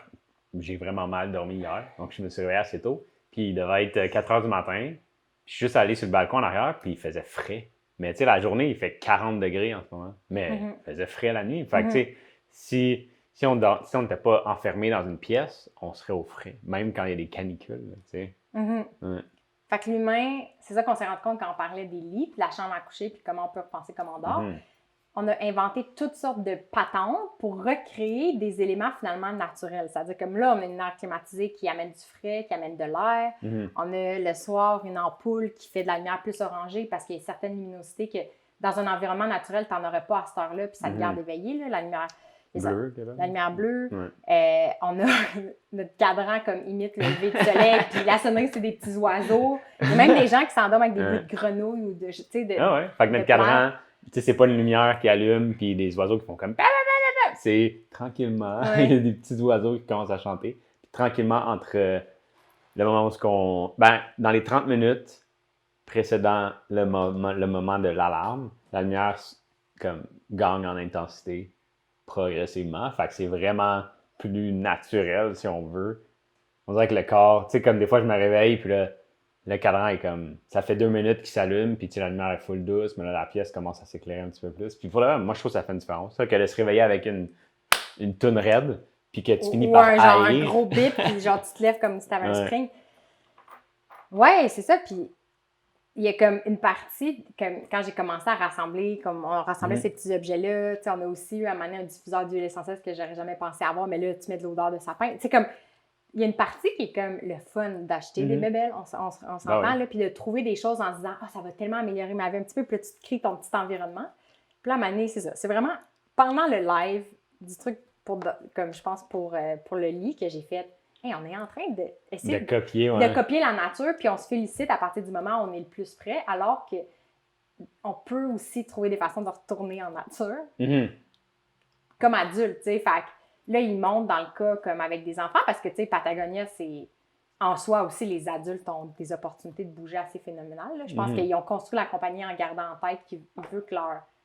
j'ai vraiment mal dormi hier, donc je me suis réveillé assez tôt. Puis il devait être 4h du matin. Je suis juste allé sur le balcon en arrière, puis il faisait frais. Mais tu sais, la journée, il fait 40 degrés en ce moment. Mais il faisait frais la nuit. Fait que tu sais, si on n'était pas enfermé dans une pièce, on serait au frais. Même quand il y a des canicules, tu sais. Fait que l'humain, c'est ça qu'on s'est rendu compte quand on parlait des lits, puis la chambre à coucher, puis comment on peut repenser comment on dort. On a inventé toutes sortes de patentes pour recréer des éléments finalement naturels. C'est-à-dire comme là, on a une air climatisée qui amène du frais, qui amène de l'air. On a le soir une ampoule qui fait de la lumière plus orangée parce qu'il y a certaines luminosités que dans un environnement naturel, tu n'en aurais pas à cette heure-là, puis ça te garde éveillé, là, la lumière bleue. La lumière bleue. On a notre cadran comme imite le lever du soleil, puis la sonnerie, c'est des petits oiseaux. Il y a même des gens qui s'endorment avec des bruits de grenouilles ou de. Fait que notre cadran. Tu sais, c'est pas une lumière qui allume puis des oiseaux qui font comme c'est tranquillement, il y a des petits oiseaux qui commencent à chanter. Puis tranquillement entre le moment où dans les 30 minutes précédant le moment de l'alarme, la lumière comme gagne en intensité progressivement. Fait que c'est vraiment plus naturel si on veut. On dirait que le corps, tu sais, comme des fois je me réveille puis là le cadran est comme, ça fait 2 minutes qu'il s'allume, puis la lumière est full douce, mais là, la pièce commence à s'éclairer un petit peu plus. Puis pour le moment, moi, je trouve que ça fait une différence. Ça, que de se réveiller avec une toune raide, puis que tu finis par genre un gros bip, puis genre tu te lèves comme si t'avais un spring. Ouais, c'est ça. Puis il y a comme une partie, comme quand j'ai commencé à rassembler, comme on rassemblait ces petits objets-là, tu sais, on a aussi eu à un moment donné un diffuseur d'huile essentielle que j'aurais jamais pensé avoir, mais là, tu mets de l'odeur de sapin. Tu sais, comme. Il y a une partie qui est comme le fun d'acheter des bébelles, on s'entend, là, puis de trouver des choses en se disant « Ah, ça va tellement améliorer ma vie un petit peu », puis là, tu te crées ton petit environnement. Puis là, à un moment donné, c'est ça. C'est vraiment pendant le live du truc, comme je pense pour le lit que j'ai fait « Hey, on est en train d'essayer de copier la nature, puis on se félicite à partir du moment où on est le plus près, alors que on peut aussi trouver des façons de retourner en nature, comme adulte, tu sais, fait que là, ils montent dans le cas comme avec des enfants parce que, tu sais, Patagonia, c'est en soi aussi, les adultes ont des opportunités de bouger assez phénoménales. Là. Je pense qu'ils ont construit la compagnie en gardant en tête qu'ils veulent que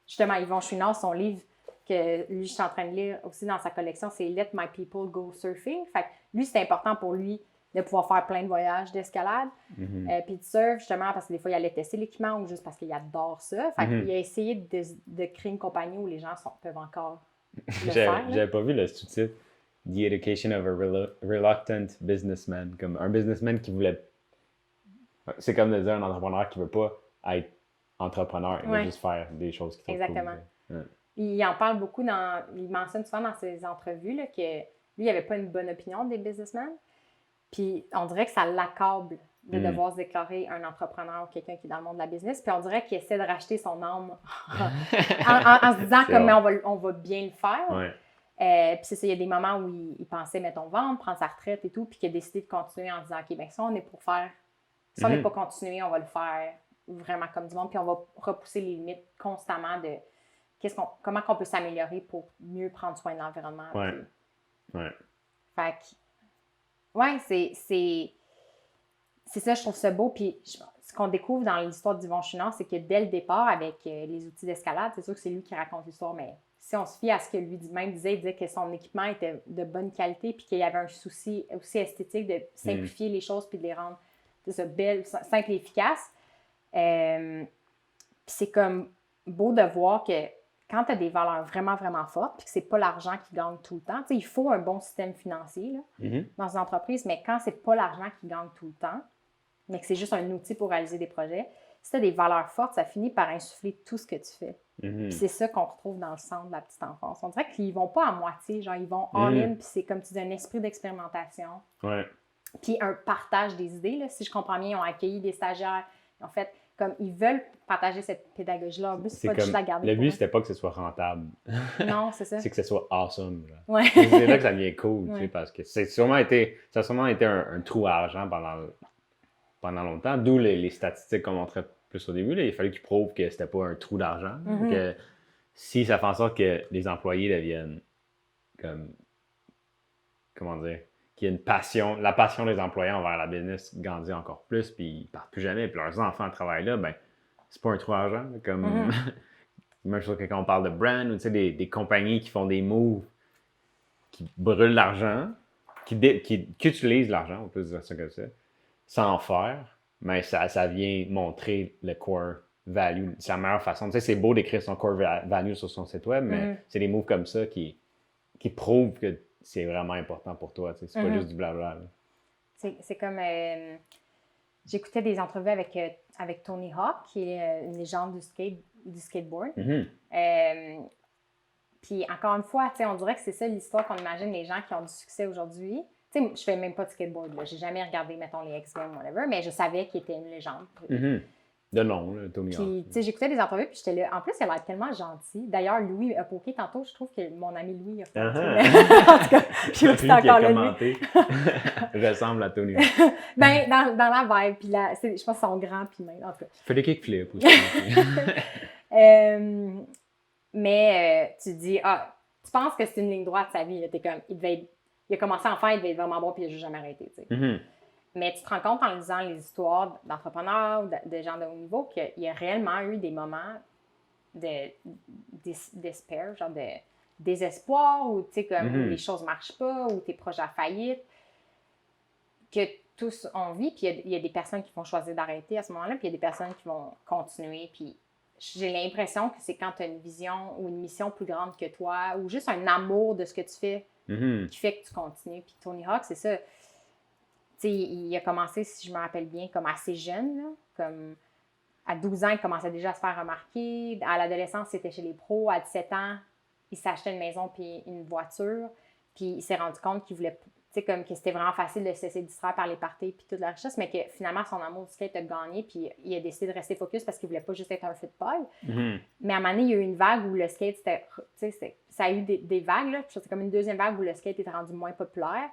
justement, Yvon Chouinard, son livre que lui, je suis en train de lire aussi dans sa collection, c'est « Let my people go surfing ». Fait que lui, c'est important pour lui de pouvoir faire plein de voyages d'escalade puis de surf, justement, parce que des fois, il allait tester l'équipement ou juste parce qu'il adore ça. Fait qu'il a essayé de créer une compagnie où les gens peuvent encore... J'avais pas vu le sous-titre The Education of a Reluctant Businessman, comme un businessman qui voulait. C'est comme de dire un entrepreneur qui veut pas être entrepreneur, il veut juste faire des choses qui sont exactement. Cool. Il en parle beaucoup il mentionne souvent dans ses entrevues là, que lui, il avait pas une bonne opinion des businessmen. Puis on dirait que ça l'accable de devoir se déclarer un entrepreneur ou quelqu'un qui est dans le monde de la business. Puis on dirait qu'il essaie de racheter son âme en se disant comme on va bien le faire. Ouais. Puis c'est ça, il y a des moments où il pensait, mettons, vendre, prendre sa retraite et tout, puis qu'il a décidé de continuer en disant, OK, bien ça, on est pour faire, si on n'est pas continué, on va le faire vraiment comme du monde, puis on va repousser les limites constamment de comment qu'on peut s'améliorer pour mieux prendre soin de l'environnement. Ouais. Puis. Ouais. Fait que, ouais, c'est ça, je trouve ça beau. Puis ce qu'on découvre dans l'histoire d'Yvon Chouinard, c'est que dès le départ, avec les outils d'escalade, c'est sûr que c'est lui qui raconte l'histoire, mais si on se fie à ce que lui-même disait, il disait que son équipement était de bonne qualité puis qu'il y avait un souci aussi esthétique de simplifier les choses puis de les rendre belles, simples et efficaces. Puis c'est comme beau de voir que quand tu as des valeurs vraiment, vraiment fortes puis que c'est pas l'argent qui gagne tout le temps, il faut un bon système financier là, dans une entreprise, mais quand c'est pas l'argent qui gagne tout le temps, mais que c'est juste un outil pour réaliser des projets, si tu as des valeurs fortes, ça finit par insuffler tout ce que tu fais. Puis c'est ça qu'on retrouve dans le centre de la petite enfance. On dirait qu'ils vont pas à moitié, genre ils vont all-in, puis c'est comme tu dis, un esprit d'expérimentation. Ouais. Puis un partage des idées, là. Si je comprends bien, ils ont accueilli des stagiaires, en fait, comme ils veulent partager cette pédagogie-là. Le but, c'est pas comme, juste la garder. Le but, c'était pas que ce soit rentable. Non, c'est ça. C'est que ce soit awesome. Là. Ouais. C'est là que ça devient cool, tu sais, parce que ça a sûrement été un trou à argent pendant longtemps, d'où les statistiques qu'on montrait plus au début. Là. Il fallait qu'ils prouvent que c'était pas un trou d'argent. Que si ça fait en sorte que les employés deviennent comme, comment dire, qu'il y a une passion, la passion des employés envers la business grandit encore plus, puis ils partent plus jamais, puis leurs enfants travaillent là, ben c'est pas un trou d'argent. Comme même chose que quand on parle de brand, ou tu sais, des compagnies qui font des moves, qui brûlent l'argent, qui utilisent l'argent, on peut dire ça comme ça, sans en faire, mais ça vient montrer le core value. C'est la meilleure façon. Tu sais, c'est beau d'écrire son core value sur son site web, mais c'est des moves comme ça qui prouvent que c'est vraiment important pour toi. Tu sais, c'est pas juste du blabla. C'est comme... j'écoutais des entrevues avec Tony Hawk, qui est une légende du skateboard. Puis encore une fois, on dirait que c'est ça l'histoire qu'on imagine les gens qui ont du succès aujourd'hui. Tu sais, je fais même pas de skateboard, là. J'ai jamais regardé, mettons, les X-Games, whatever, mais je savais qu'il était une légende. De nom, là, Tony Hawk. Puis, tu sais, j'écoutais des entrevues, puis j'étais là. En plus, il a l'air tellement gentil. D'ailleurs, Louis a poké tantôt, je trouve que mon ami Louis a fait un truc. En tout cas, puis c'est encore là, lui. Ressemble à Tony Hawk. Ben, dans la vibe, puis là, je pense qu'ils sont grands, puis même, en tout cas. Fait des kickflips aussi. Mais tu dis, tu penses que c'est une ligne droite sa vie. T'es comme, il a commencé à en faire, il devait être vraiment bon, puis il n'a juste jamais arrêté. Tu sais. Mais tu te rends compte en lisant les histoires d'entrepreneurs ou de gens de haut niveau qu'il y a réellement eu des moments d'espoir, genre de désespoir, où tu sais, comme où les choses ne marchent pas, où tes projets à faillite, que tous on vit, puis il y a des personnes qui vont choisir d'arrêter à ce moment-là, puis il y a des personnes qui vont continuer, puis j'ai l'impression que c'est quand tu as une vision ou une mission plus grande que toi, ou juste un amour de ce que tu fais qui fait que tu continues. Puis Tony Hawk, c'est ça. Tu sais, il a commencé, si je me rappelle bien, comme assez jeune, là, comme à 12 ans, il commençait déjà à se faire remarquer. À l'adolescence, c'était chez les pros. À 17 ans, il s'achetait une maison puis une voiture. Puis il s'est rendu compte qu'il voulait, tu sais, comme que c'était vraiment facile de se laisser distraire par les parties puis toute la richesse, mais que finalement, son amour du skate a gagné puis il a décidé de rester focus parce qu'il voulait pas juste être un football. Mais à un moment donné, il y a eu une vague où le skate, ça a eu des vagues, là. Puis c'est comme une deuxième vague où le skate était rendu moins populaire.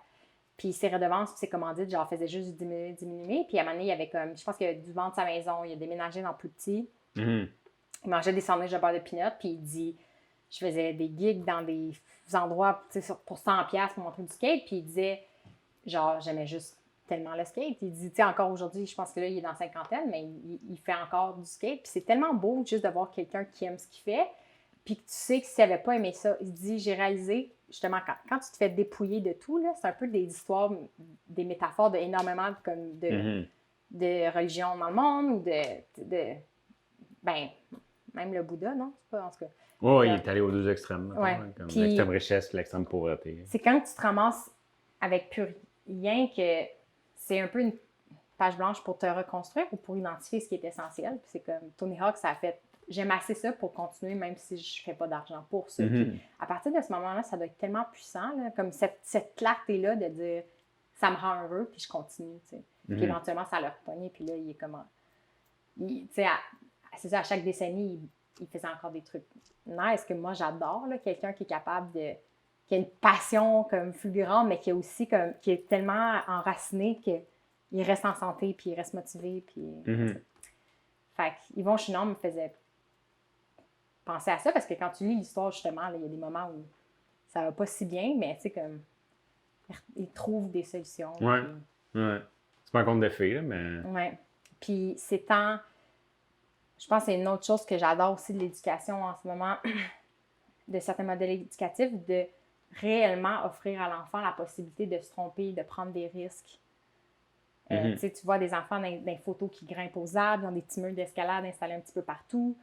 Puis ses redevances, puis ses commandites, genre, faisaient juste diminuer. Puis à un moment donné, il y avait comme, je pense qu'il a dû vendre sa maison, il a déménagé dans plus petit. Il mangeait des sandwichs de beurre de peanut, puis il dit, je faisais des gigs dans des endroits, tu sais, pour 100$ pour montrer du skate. Puis il disait, genre, j'aimais juste tellement le skate. Il dit, tu sais, encore aujourd'hui, je pense que là, il est dans la cinquantaine, mais il fait encore du skate. Puis c'est tellement beau juste de voir quelqu'un qui aime ce qu'il fait. Puis que tu sais que s'il n'avait pas aimé ça, il dit, j'ai réalisé, justement, quand tu te fais dépouiller de tout, là, c'est un peu des histoires, des métaphores d'énormément de religions dans le monde ou ben, même le Bouddha, non? C'est pas, en tout cas. Oui, il est allé aux deux extrêmes, comme puis, l'extrême richesse et l'extrême pauvreté. C'est quand tu te ramasses avec plus rien que c'est un peu une page blanche pour te reconstruire ou pour identifier ce qui est essentiel. Puis c'est comme Tony Hawk, ça a fait j'aime assez ça pour continuer, même si je fais pas d'argent pour ça. Puis à partir de ce moment-là, ça doit être tellement puissant, là, comme cette clarté-là de dire ça me rend heureux, puis je continue, tu sais. Puis éventuellement, ça l'a repogné, puis là, il est comment... Tu sais, c'est ça, à chaque décennie, il faisait encore des trucs nice que moi, j'adore, là, quelqu'un qui est capable de... qui a une passion comme fulgurante, mais qui est aussi comme... qui est tellement enraciné qu'il reste en santé, puis il reste motivé, puis... Fait qu'Yvon Chouinard me faisait penser à ça, parce que quand tu lis l'histoire, justement, il y a des moments où ça va pas si bien, mais tu sais, comme... il trouve des solutions. Ouais. C'est pas un conte de fées, là, mais... Ouais. Puis c'est tant... Je pense que c'est une autre chose que j'adore aussi de l'éducation en ce moment, de certains modèles éducatifs, de réellement offrir à l'enfant la possibilité de se tromper, de prendre des risques. Tu sais, tu vois des enfants dans les photos qui grimpent aux arbres, dans des petits murs d'escalade installés un petit peu partout.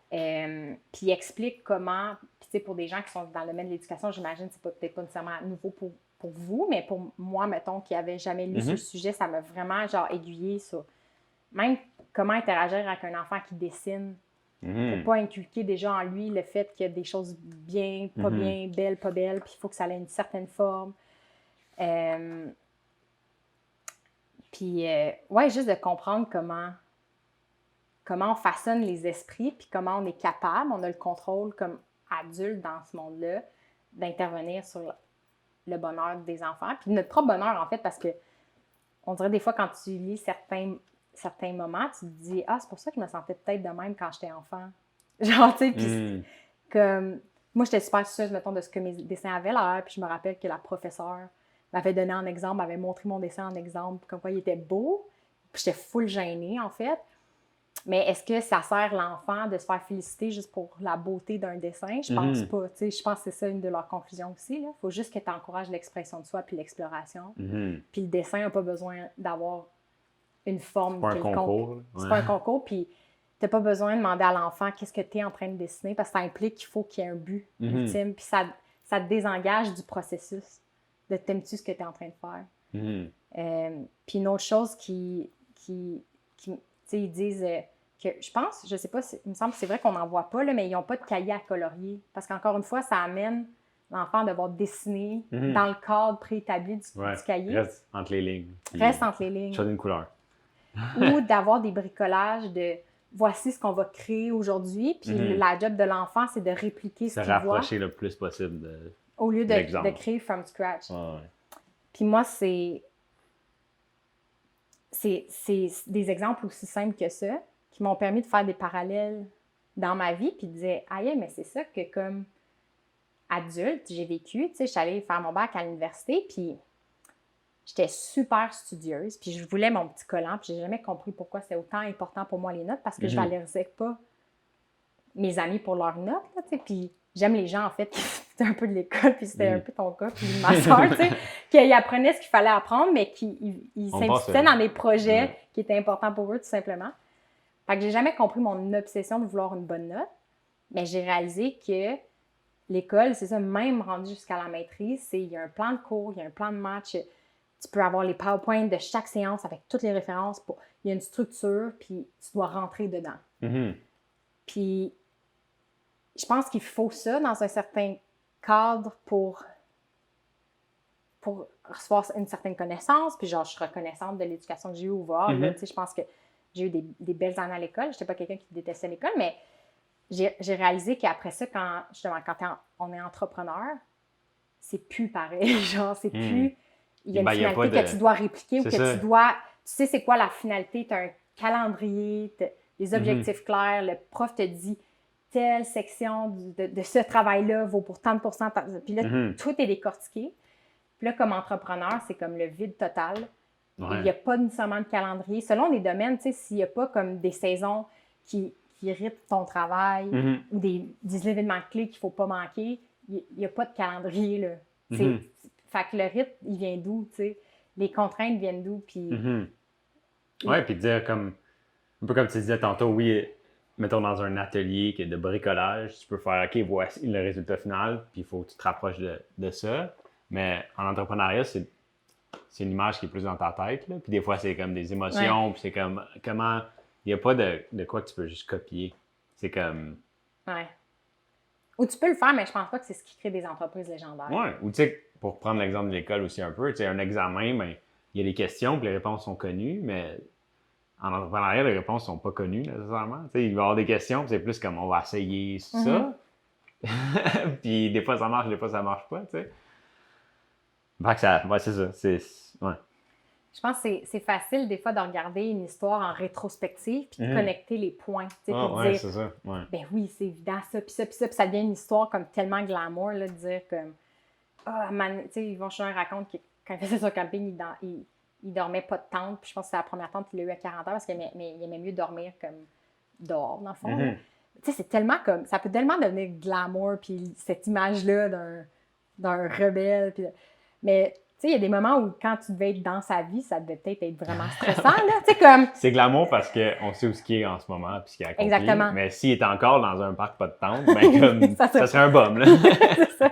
Puis ils expliquent comment... Puis tu sais, pour des gens qui sont dans le domaine de l'éducation, j'imagine que c'est peut-être pas nécessairement nouveau pour vous, mais pour moi, mettons, qui n'avais jamais lu ce sujet, ça m'a vraiment, genre, aiguillé sur même comment interagir avec un enfant qui dessine. Pour pas inculquer déjà en lui le fait qu'il y a des choses bien, pas bien, belles, pas belles, puis il faut que ça ait une certaine forme. Puis, ouais, juste de comprendre comment on façonne les esprits, puis comment on est capable, on a le contrôle comme adulte dans ce monde-là, d'intervenir sur le bonheur des enfants. Puis notre propre bonheur, en fait, parce que on dirait des fois, quand tu lis certains moments, tu te dis « Ah, c'est pour ça que je me sentais peut-être de même quand j'étais enfant. » Genre, tu sais, puis comme... Moi, j'étais super sûre, mettons, de ce que mes dessins avaient l'air, puis je me rappelle que la professeure m'avait donné en exemple, m'avait montré mon dessin en exemple, comme quoi il était beau, puis j'étais full gênée, en fait. Mais est-ce que ça sert l'enfant de se faire féliciter juste pour la beauté d'un dessin? Je pense pas, tu sais. Je pense que c'est ça une de leurs conclusions aussi, là. Il faut juste que tu encourages l'expression de soi puis l'exploration. Puis le dessin n'a pas besoin d'avoir une forme quelconque. C'est pas un concours. C'est pas un concours, puis tu n'as pas besoin de demander à l'enfant qu'est-ce que tu es en train de dessiner, parce que ça implique qu'il faut qu'il y ait un but ultime, puis ça te désengage du processus de t'aimes-tu ce que tu es en train de faire. Puis une autre chose qui tu sais, ils disent que, je pense, je sais pas, il me semble que c'est vrai qu'on n'en voit pas, là, mais ils n'ont pas de cahier à colorier, parce qu'encore une fois, ça amène l'enfant à devoir dessiner dans le cadre préétabli du cahier. Reste entre les lignes. Reste entre les lignes. Choisis une couleur. Ou d'avoir des bricolages de voici ce qu'on va créer aujourd'hui, puis la job de l'enfant, c'est de répliquer ce qu'il voit. Se rapprocher le plus possible de au lieu de créer from scratch. Puis moi, c'est des exemples aussi simples que ça qui m'ont permis de faire des parallèles dans ma vie, puis de dire « Aïe, mais c'est ça que comme adulte, j'ai vécu. » Tu sais, je suis allée faire mon bac à l'université, puis j'étais super studieuse, puis je voulais mon petit collant, puis j'ai jamais compris pourquoi c'était autant important pour moi les notes, parce que je valorisais pas mes amis pour leurs notes, là, tu sais, puis j'aime les gens, en fait, qui étaient un peu de l'école, puis c'était un peu ton cas, puis ma soeur, tu sais, qui apprenaient ce qu'il fallait apprendre, mais qui s'impliquaient dans des projets qui étaient importants pour eux, tout simplement. Fait que j'ai jamais compris mon obsession de vouloir une bonne note, mais j'ai réalisé que l'école, c'est ça, même rendu jusqu'à la maîtrise, il y a un plan de cours, il y a un plan de match, tu peux avoir les PowerPoint de chaque séance avec toutes les références, il y a une structure, puis tu dois rentrer dedans. Puis je pense qu'il faut ça dans un certain cadre pour recevoir une certaine connaissance. Puis genre, je suis reconnaissante de l'éducation que j'ai eue au VOR. Je pense que j'ai eu des belles années à l'école. Je n'étais pas quelqu'un qui détestait l'école, mais j'ai réalisé qu'après ça, quand on est entrepreneur, c'est plus pareil. Genre, c'est plus... Il y a une finalité que tu dois répliquer ou que tu dois... Tu sais c'est quoi la finalité? Tu as un calendrier, des objectifs clairs. Le prof te dit... telle section de ce travail-là vaut pour tant de pourcents. Puis là, tout est décortiqué. Puis là, comme entrepreneur, c'est comme le vide total. Il n'y a pas nécessairement de calendrier. Selon les domaines, tu sais, s'il n'y a pas comme des saisons qui rythment ton travail ou des événements clés qu'il ne faut pas manquer, il n'y a pas de calendrier, là. Fait que le rythme, il vient d'où, tu sais? Les contraintes viennent d'où, puis... Oui, puis dire comme... Un peu comme tu disais tantôt, oui... Mettons dans un atelier de bricolage, tu peux faire « OK, voici le résultat final », puis il faut que tu te rapproches de ça. Mais en entrepreneuriat, c'est une image qui est plus dans ta tête. Là. Puis des fois, c'est comme des émotions, puis c'est comme comment... Il n'y a pas de quoi que tu peux juste copier. C'est comme... Ouais. Ou tu peux le faire, mais je pense pas que c'est ce qui crée des entreprises légendaires. Ouais. Ou tu sais, pour prendre l'exemple de l'école aussi un peu, tu sais, un examen, ben, il y a des questions, puis les réponses sont connues, mais en entrepreneuriat, les réponses sont pas connues nécessairement. Tu sais, il va y avoir des questions, puis c'est plus comme on va essayer ça. Puis des fois ça marche, des fois ça marche pas, tu sais. Fait que ça, ouais, c'est ça. Ouais. Je pense que c'est facile des fois de regarder une histoire en rétrospective puis de connecter les points, tu sais, pour ouais, dire, c'est ça. Ouais. ben oui, c'est évident, ça, puis ça, puis ça, puis ça devient une histoire comme tellement glamour, là, de dire comme, tu sais, Yvon Chouin raconte que quand il faisait son camping, il dormait pas de tente, puis je pense que c'est la première tente qu'il a eue à 40 ans parce qu'il aimait mieux dormir comme dehors, dans le fond, là. Tu sais, c'est tellement comme, ça peut tellement devenir glamour, puis cette image-là d'un rebelle, puis... Mais, tu sais, il y a des moments où, quand tu devais être dans sa vie, ça devait peut-être être vraiment stressant, là. Tu sais, comme... C'est glamour parce qu'on sait où ce qu'il est en ce moment puis ce qu'il a accompli. Exactement. Mais s'il est encore dans un parc pas de tente, ben comme, ça serait un bum, là. C'est ça.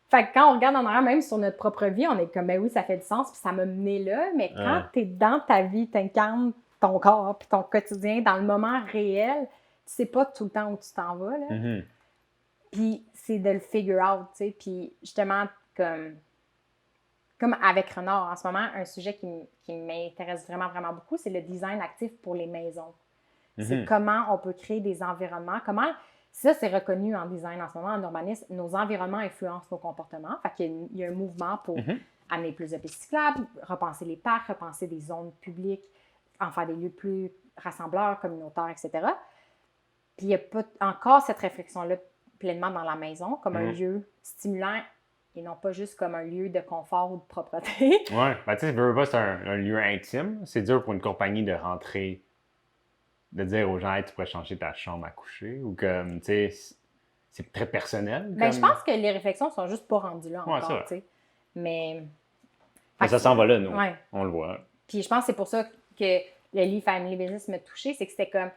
Fait que quand on regarde en arrière, même sur notre propre vie, on est comme, ben oui, ça fait du sens, puis ça m'a mené là. Mais quand t'es dans ta vie, t'incarnes ton corps puis ton quotidien, dans le moment réel, tu sais pas tout le temps où tu t'en vas, là. Puis c'est de le figure out, tu sais. Puis justement, comme avec Renard, en ce moment, un sujet qui m'intéresse vraiment, vraiment beaucoup, c'est le design actif pour les maisons. C'est comment on peut créer des environnements, comment... Ça, c'est reconnu en design en ce moment, en urbanisme. Nos environnements influencent nos comportements. Fait qu'il y a un mouvement pour amener plus de pistes cyclables, repenser les parcs, repenser des zones publiques, en faire des lieux plus rassembleurs, communautaires, etc. Puis il n'y a pas encore cette réflexion-là pleinement dans la maison, comme un lieu stimulant et non pas juste comme un lieu de confort ou de propreté. Ouais, ben tu sais, veux pas, c'est un lieu intime. C'est dur pour une compagnie de rentrer, de dire aux gens, hey, tu pourrais changer ta chambre à coucher, ou comme, tu sais, c'est très personnel. Ben, je pense que les réflexions sont juste pas rendues là encore, tu sais. Mais ça s'en va là, nous. Ouais. On le voit. Puis je pense que c'est pour ça que le livre Family Business m'a touchée, c'est que c'était comme...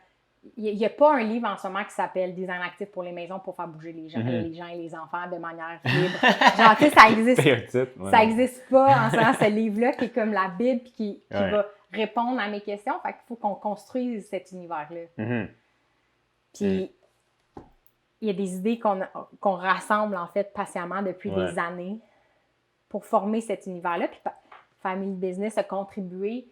Il n'y a pas un livre en ce moment qui s'appelle Design actif pour les maisons pour faire bouger les gens et les enfants de manière libre. Genre, tu sais, ça existe. Ça existe pas en ce moment, ce livre-là qui est comme la Bible puis qui va répondre à mes questions. Fait qu'il faut qu'on construise cet univers-là. Puis il y a des idées qu'on rassemble en fait patiemment depuis des années pour former cet univers-là. Puis Family Business a contribué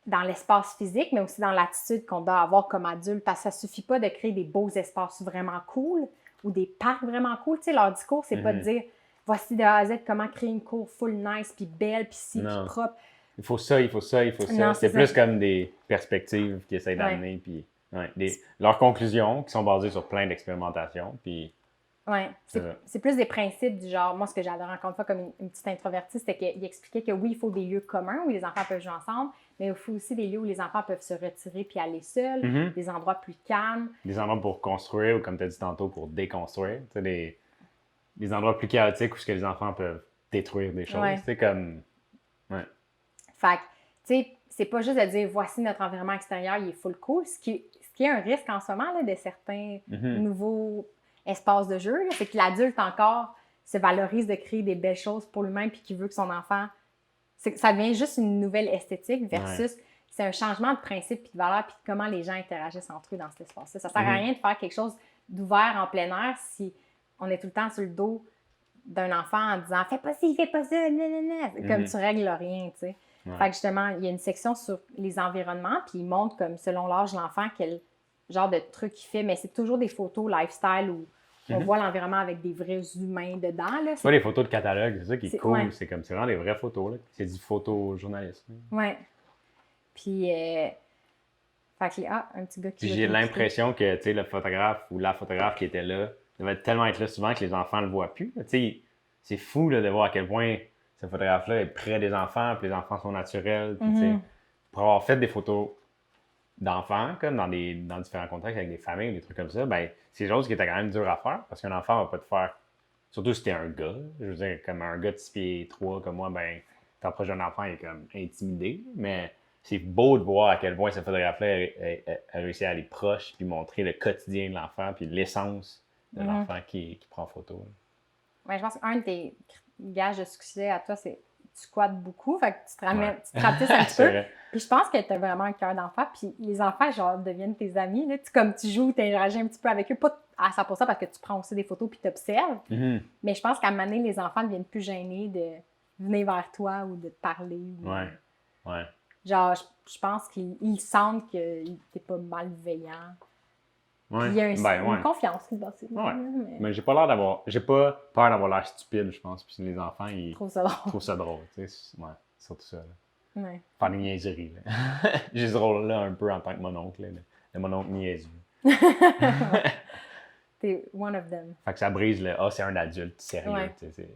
dans l'espace physique, mais aussi dans l'attitude qu'on doit avoir comme adulte. Parce que ça ne suffit pas de créer des beaux espaces vraiment cool ou des parcs vraiment cool. Tu sais, leur discours, c'est pas de dire voici de A à Z comment créer une cour full nice, puis belle, puis si, puis propre. Il faut ça, il faut ça, il faut ça. Non, c'est plus comme des perspectives qu'ils essaient d'amener, puis leurs conclusions qui sont basées sur plein d'expérimentations, puis... Oui, c'est plus des principes du genre, moi ce que j'adore encore une fois comme une petite introvertie, c'était qu'il expliquait que oui, il faut des lieux communs où les enfants peuvent jouer ensemble, mais il faut aussi des lieux où les enfants peuvent se retirer puis aller seuls, des endroits plus calmes. Des endroits pour construire ou comme tu as dit tantôt, pour déconstruire. Tu sais, des endroits plus chaotiques où les enfants peuvent détruire des choses. C'est comme... Ouais. Fait que, tu sais, c'est pas juste de dire voici notre environnement extérieur, il est full cool. Ce qui est un risque en ce moment là, de certains nouveaux espace de jeu, c'est que l'adulte encore se valorise de créer des belles choses pour lui-même puis qu'il veut que son enfant... Ça devient juste une nouvelle esthétique versus c'est un changement de principe puis de valeur puis de comment les gens interagissent entre eux dans cet espace-là. Ça sert à rien de faire quelque chose d'ouvert en plein air si on est tout le temps sur le dos d'un enfant en disant « fais pas ci, fais pas ça, nanana ». Comme tu règles rien, tu sais. Fait que justement, il y a une section sur les environnements puis il montre comme selon l'âge de l'enfant quel genre de trucs il fait, mais c'est toujours des photos lifestyle où on voit l'environnement avec des vrais humains dedans. Là. C'est pas des photos de catalogue, c'est ça qui est cool. Ouais. C'est vraiment des vraies photos. Là. C'est du photojournalisme. Oui. Puis, fait que, un petit gars qui... Puis j'ai l'impression que, tu sais, le photographe ou la photographe qui était là, devait tellement être là souvent que les enfants le voient plus. Tu sais, c'est fou là, de voir à quel point ce photographe-là est près des enfants, puis les enfants sont naturels. Puis, tu sais, pour avoir fait des photos d'enfants, comme dans différents contextes avec des familles ou des trucs comme ça, ben c'est des choses qui étaient quand même dures à faire parce qu'un enfant va pas te faire, surtout si t'es un gars, je veux dire, comme un gars de 6 pieds 3 comme moi, ben t'approches d'un enfant, il est comme intimidé, mais c'est beau de voir à quel point ce photographe-là a réussi à aller proche puis montrer le quotidien de l'enfant puis l'essence de l'enfant qui prend photo. Ouais, je pense qu'un de tes gages de succès à toi, c'est squattes beaucoup, fait que tu te ramènes, tu te rapetisses un petit peu. Vrai. Puis je pense que tu as vraiment un cœur d'enfant, puis les enfants, genre, deviennent tes amis, là. Comme tu joues, tu interagis un petit peu avec eux, pas à 100% parce que tu prends aussi des photos puis tu observes, mais je pense qu'à un moment donné, les enfants deviennent plus gênés de venir vers toi ou de te parler. Ou... Ouais. Genre, je pense qu'ils sentent que t'es pas malveillant. Ouais. Puis il y a une ouais. confiance qui se bâtit. Ouais. Mais j'ai pas peur d'avoir l'air stupide, je pense. Puis les enfants, ils Je trouve ça drôle. trouvent ça drôle. Tu sais, ouais, surtout ça. Là. Ouais. Faire des niaiseries. Là. J'ai ce rôle-là un peu en tant que mononcle. Là. Le mononcle niaiseux. T'es one of them. Fait que ça brise le « Ah, c'est un adulte sérieux. Ouais. Tu sais,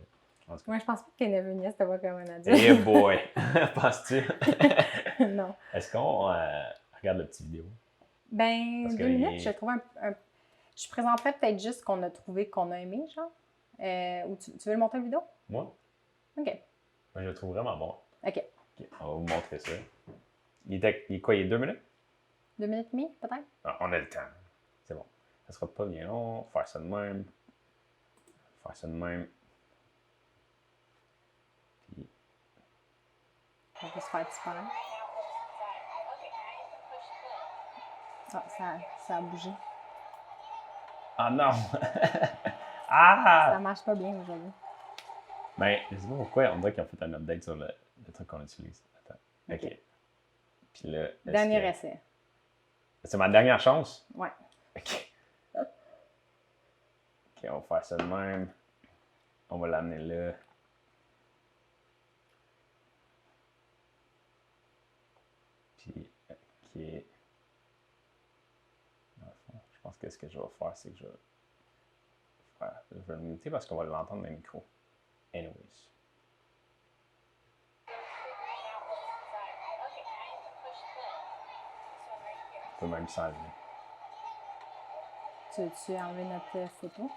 Moi, je pense pas que tes neveux nièces te voient comme un adulte. Hey boy! Penses-tu? Non. Est-ce qu'on regarde la petite vidéo? Ben, 2 minutes, je trouve je présenterais peut-être juste ce qu'on a trouvé, qu'on a aimé, genre. Ou tu veux le montrer en vidéo? Moi? OK. Moi, je le trouve vraiment bon. OK. On va vous montrer ça. Il est quoi? Il est 2 minutes? 2 minutes et demie, peut-être? Ah, on a le temps. C'est bon. Ça sera pas bien long. Faire ça de même. Puis... On va se faire disparaître. Ah, ça a bougé. Ah non! Ah! Ça marche pas bien aujourd'hui. Ben, je sais pas pourquoi. On dirait qu'ils ont fait un update sur le truc qu'on utilise. Attends. OK. Puis là... Dernier essai. C'est ma dernière chance? Ouais. OK. OK, on va faire ça de même. On va l'amener là. Puis, OK. Dans le fond, je pense que ce que je vais faire, c'est que je vais le muter parce qu'on va l'entendre dans le micro. Anyways. On peut même s'enlever. Tu veux-tu enlever notre photo?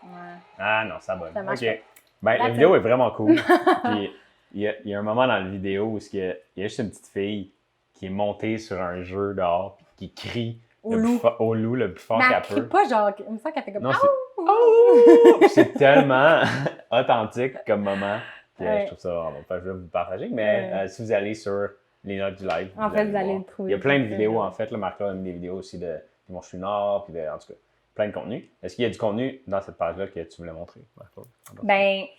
Ouais. Ah non, ça va. Ça marche OK. pas. Ben, la vidéo est vraiment cool. Puis, il y a un moment dans la vidéo où il y a juste une petite fille qui est montée sur un jeu dehors puis qui crie au loup le plus fort Mais qu'elle elle crie peut. pas, genre, une fois qu'elle fait comme... Non, c'est... c'est tellement authentique comme moment que Ouais. je trouve ça vraiment bon. Enfin, je vais vous partager. Mais si vous allez sur les notes du live, En fait, vous allez le trouver. Il y a plein de vidéos, en fait. Marc-Claude a mis des vidéos aussi de Dimanche Nord, puis en tout cas, plein de contenu. Est-ce qu'il y a du contenu dans cette page-là que tu voulais montrer, Marc-Claude? Ben, tu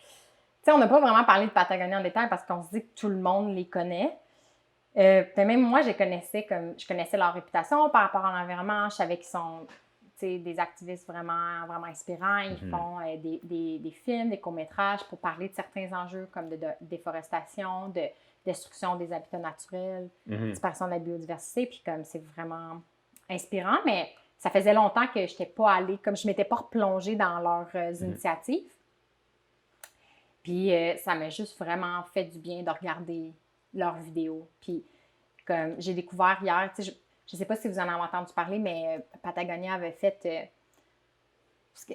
sais, on n'a pas vraiment parlé de Patagonie en détail parce qu'on se dit que tout le monde les connaît. Même moi, je connaissais leur réputation par rapport à l'environnement. Je savais qu'ils sont des activistes vraiment, vraiment inspirants. Ils font des films, des courts-métrages pour parler de certains enjeux comme de déforestation, de destruction des habitats naturels, disparition de la biodiversité. Puis comme c'est vraiment inspirant, mais ça faisait longtemps que je n'étais pas allée, comme je ne m'étais pas replongée dans leurs initiatives. Puis ça m'a juste vraiment fait du bien de regarder leurs vidéos. Puis comme j'ai découvert hier, je ne sais pas si vous en avez entendu parler, mais Patagonia avait fait... parce que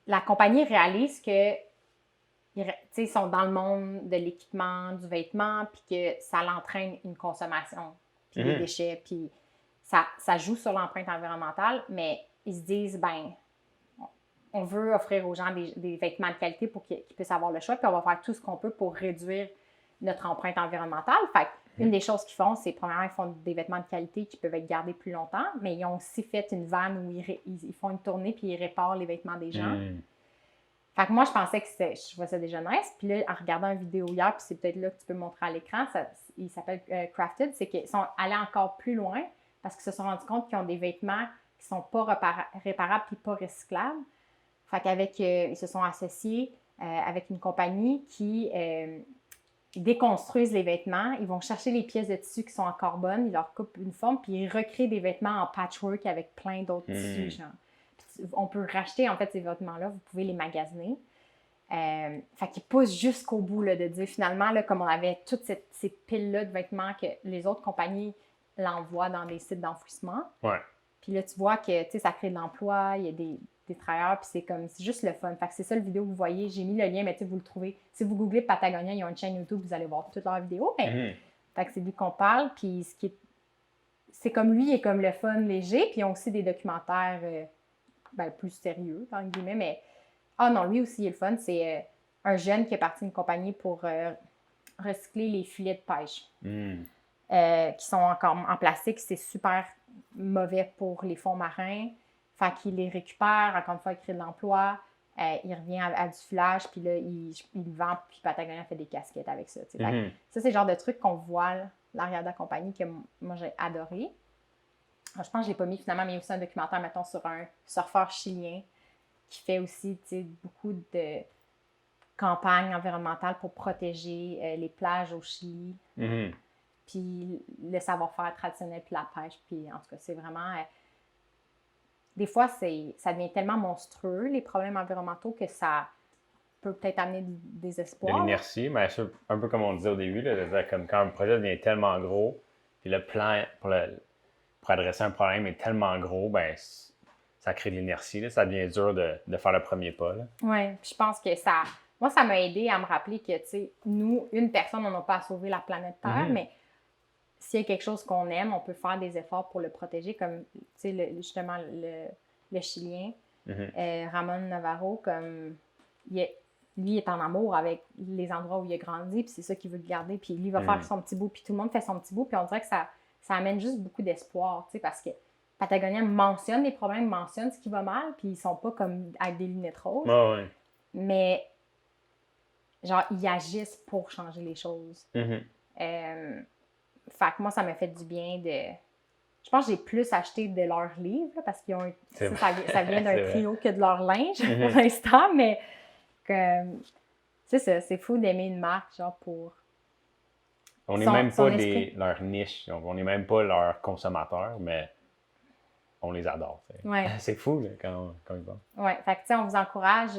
la compagnie réalise que ils sont dans le monde de l'équipement, du vêtement, puis que ça l'entraîne une consommation, puis des déchets, puis ça joue sur l'empreinte environnementale, mais ils se disent, ben, on veut offrir aux gens des vêtements de qualité pour qu'ils puissent avoir le choix, puis on va faire tout ce qu'on peut pour réduire notre empreinte environnementale. Fait une des choses qu'ils font, c'est premièrement, ils font des vêtements de qualité qui peuvent être gardés plus longtemps, mais ils ont aussi fait une vanne où ils font une tournée puis ils réparent les vêtements des gens. Fait que moi, je pensais que je vois ça déjà nice. Puis là, en regardant une vidéo hier, puis c'est peut-être là que tu peux me montrer à l'écran, il s'appelle Crafted, c'est qu'ils sont allés encore plus loin parce qu'ils se sont rendus compte qu'ils ont des vêtements qui sont pas réparables puis pas recyclables. Fait qu'avec, ils se sont associés avec une compagnie qui déconstruisent les vêtements. Ils vont chercher les pièces de tissu qui sont en carbone, ils leur coupent une forme, puis ils recréent des vêtements en patchwork avec plein d'autres tissus, genre. Puis on peut racheter, en fait, ces vêtements-là, vous pouvez les magasiner. Fait qu'ils poussent jusqu'au bout, là, de dire, finalement, là, comme on avait toutes ces piles-là de vêtements que les autres compagnies l'envoient dans des sites d'enfouissement. Ouais. Puis là, tu vois que, tu sais, ça crée de l'emploi, il y a des travailleurs, puis c'est juste le fun. Fait que c'est ça le vidéo que vous voyez. J'ai mis le lien, mais tu sais, vous le trouvez. Si vous googlez Patagonia, ils ont une chaîne YouTube, vous allez voir toutes leurs vidéos. Mais fait que c'est lui qu'on parle. Puis c'est comme lui, il est comme le fun léger. Puis ils ont aussi des documentaires plus sérieux, entre guillemets, mais ah non, lui aussi, il est le fun. C'est un jeune qui est parti d'une compagnie pour recycler les filets de pêche qui sont encore en plastique. C'est super mauvais pour les fonds marins. Fait qu'il les récupère, encore une fois, il crée de l'emploi. Il revient à du filage, puis là, il le vend, puis Patagonia fait des casquettes avec ça. Ça, c'est le genre de truc qu'on voit l'arrière de la compagnie que moi, j'ai adoré. Alors, je pense que je ne l'ai pas mis finalement, mais il y a aussi un documentaire, mettons, sur un surfeur chilien qui fait aussi beaucoup de campagnes environnementales pour protéger les plages au Chili. Puis le savoir-faire traditionnel, puis la pêche. Puis en tout cas, c'est vraiment... des fois, ça devient tellement monstrueux, les problèmes environnementaux, que ça peut peut-être amener des espoirs. De l'inertie, mais un peu comme on disait au début, là, comme quand un projet devient tellement gros, puis le plan pour adresser un problème est tellement gros, ben ça crée de l'inertie. Là, ça devient dur de faire le premier pas. Oui, puis je pense que ça... Moi, ça m'a aidé à me rappeler que, tu sais, nous, une personne, on n'a pas à sauver la planète Terre, mais s'il y a quelque chose qu'on aime, on peut faire des efforts pour le protéger, comme, tu sais, justement, le Chilien, Ramon Navarro, comme, lui, il est en amour avec les endroits où il a grandi, puis c'est ça qu'il veut garder, puis lui, il va faire son petit bout, puis tout le monde fait son petit bout, puis on dirait que ça amène juste beaucoup d'espoir, tu sais, parce que Patagonia mentionne les problèmes, mentionne ce qui va mal, puis ils sont pas comme avec des lunettes roses, mais genre, ils agissent pour changer les choses. Fait que moi, ça m'a fait du bien de... Je pense que j'ai plus acheté de leurs livres, là, parce qu'ils ont ça vient d'un trio que de leur linge, pour l'instant, mais c'est ça, c'est fou d'aimer une marque, genre, pour... On n'est même pas leur niche, donc on n'est même pas leurs consommateurs, mais on les adore. C'est fou, là, quand ils vont. Oui, fait que, tu sais, on vous encourage...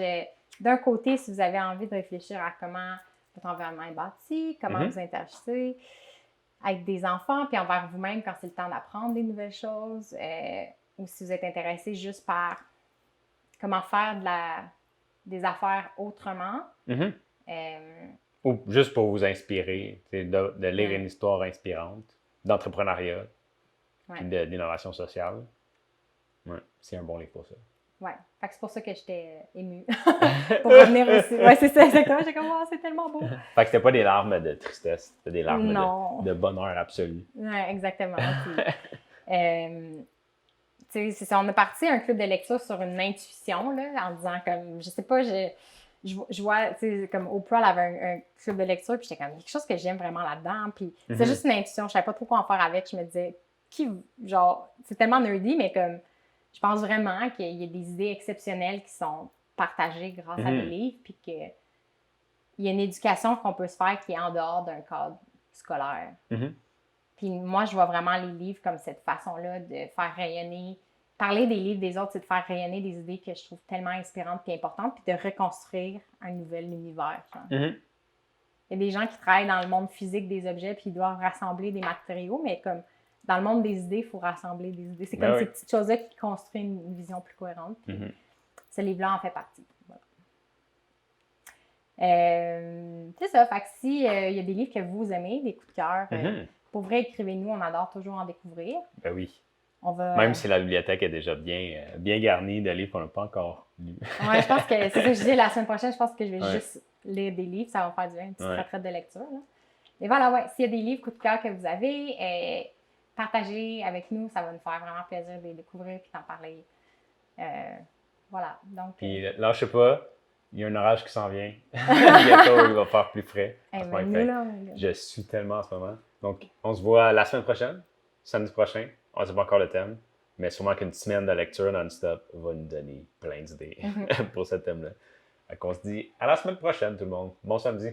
d'un côté, si vous avez envie de réfléchir à comment votre environnement est bâti, comment vous interagissez avec des enfants, puis envers vous-même quand c'est le temps d'apprendre des nouvelles choses, ou si vous êtes intéressé juste par comment faire des affaires autrement. Ou juste pour vous inspirer, de lire une histoire inspirante, d'entrepreneuriat, puis d'innovation sociale. Ouais, c'est un bon livre pour ça. Ouais, fait que c'est pour ça que j'étais émue pour revenir aussi. Ouais, c'est ça, exactement. J'étais comme, oh, c'est tellement beau. Fait que c'était pas des larmes de tristesse, c'était des larmes de bonheur absolu. Ouais, exactement. Tu sais, c'est ça, on a parti un club de lecture sur une intuition, là, en disant comme, je sais pas, je vois, tu sais, comme Oprah, elle avait un club de lecture, puis j'étais comme, quelque chose que j'aime vraiment là-dedans, puis c'est juste une intuition, je savais pas trop quoi en faire avec, je me disais, genre, c'est tellement nerdy, mais comme, je pense vraiment qu'il y a des idées exceptionnelles qui sont partagées grâce à des livres, puis qu'il y a une éducation qu'on peut se faire qui est en dehors d'un cadre scolaire. Puis moi, je vois vraiment les livres comme cette façon-là de faire rayonner. Parler des livres des autres, c'est de faire rayonner des idées que je trouve tellement inspirantes et importantes, puis de reconstruire un nouvel univers. Il y a des gens qui travaillent dans le monde physique des objets, puis ils doivent rassembler des matériaux, mais comme dans le monde des idées, il faut rassembler des idées. C'est comme ces petites choses-là qui construisent une vision plus cohérente. Ce livre-là en fait partie. Voilà. C'est ça. Fait que si il y a des livres que vous aimez, des coups de cœur, pour vrai, écrivez-nous. On adore toujours en découvrir. Ben oui. Même si la bibliothèque est déjà bien garnie de livres qu'on n'a pas encore lus. Oui, je pense que c'est ça que je disais la semaine prochaine. Je pense que je vais juste lire des livres. Ça va me faire du bien, une petite retraite de lecture. Là. Et voilà, s'il y a des livres coup de cœur que vous avez, partagez avec nous. Ça va nous faire vraiment plaisir de les découvrir et d'en parler. Voilà. Donc, puis lâchez pas. Il y a un orage qui s'en vient. Bientôt, il va faire plus frais. Je suis tellement en ce moment. Donc, on se voit la semaine prochaine, samedi prochain. On ne sait pas encore le thème, mais sûrement qu'une semaine de lecture non-stop va nous donner plein d'idées pour ce thème-là. Donc, on se dit à la semaine prochaine, tout le monde. Bon samedi.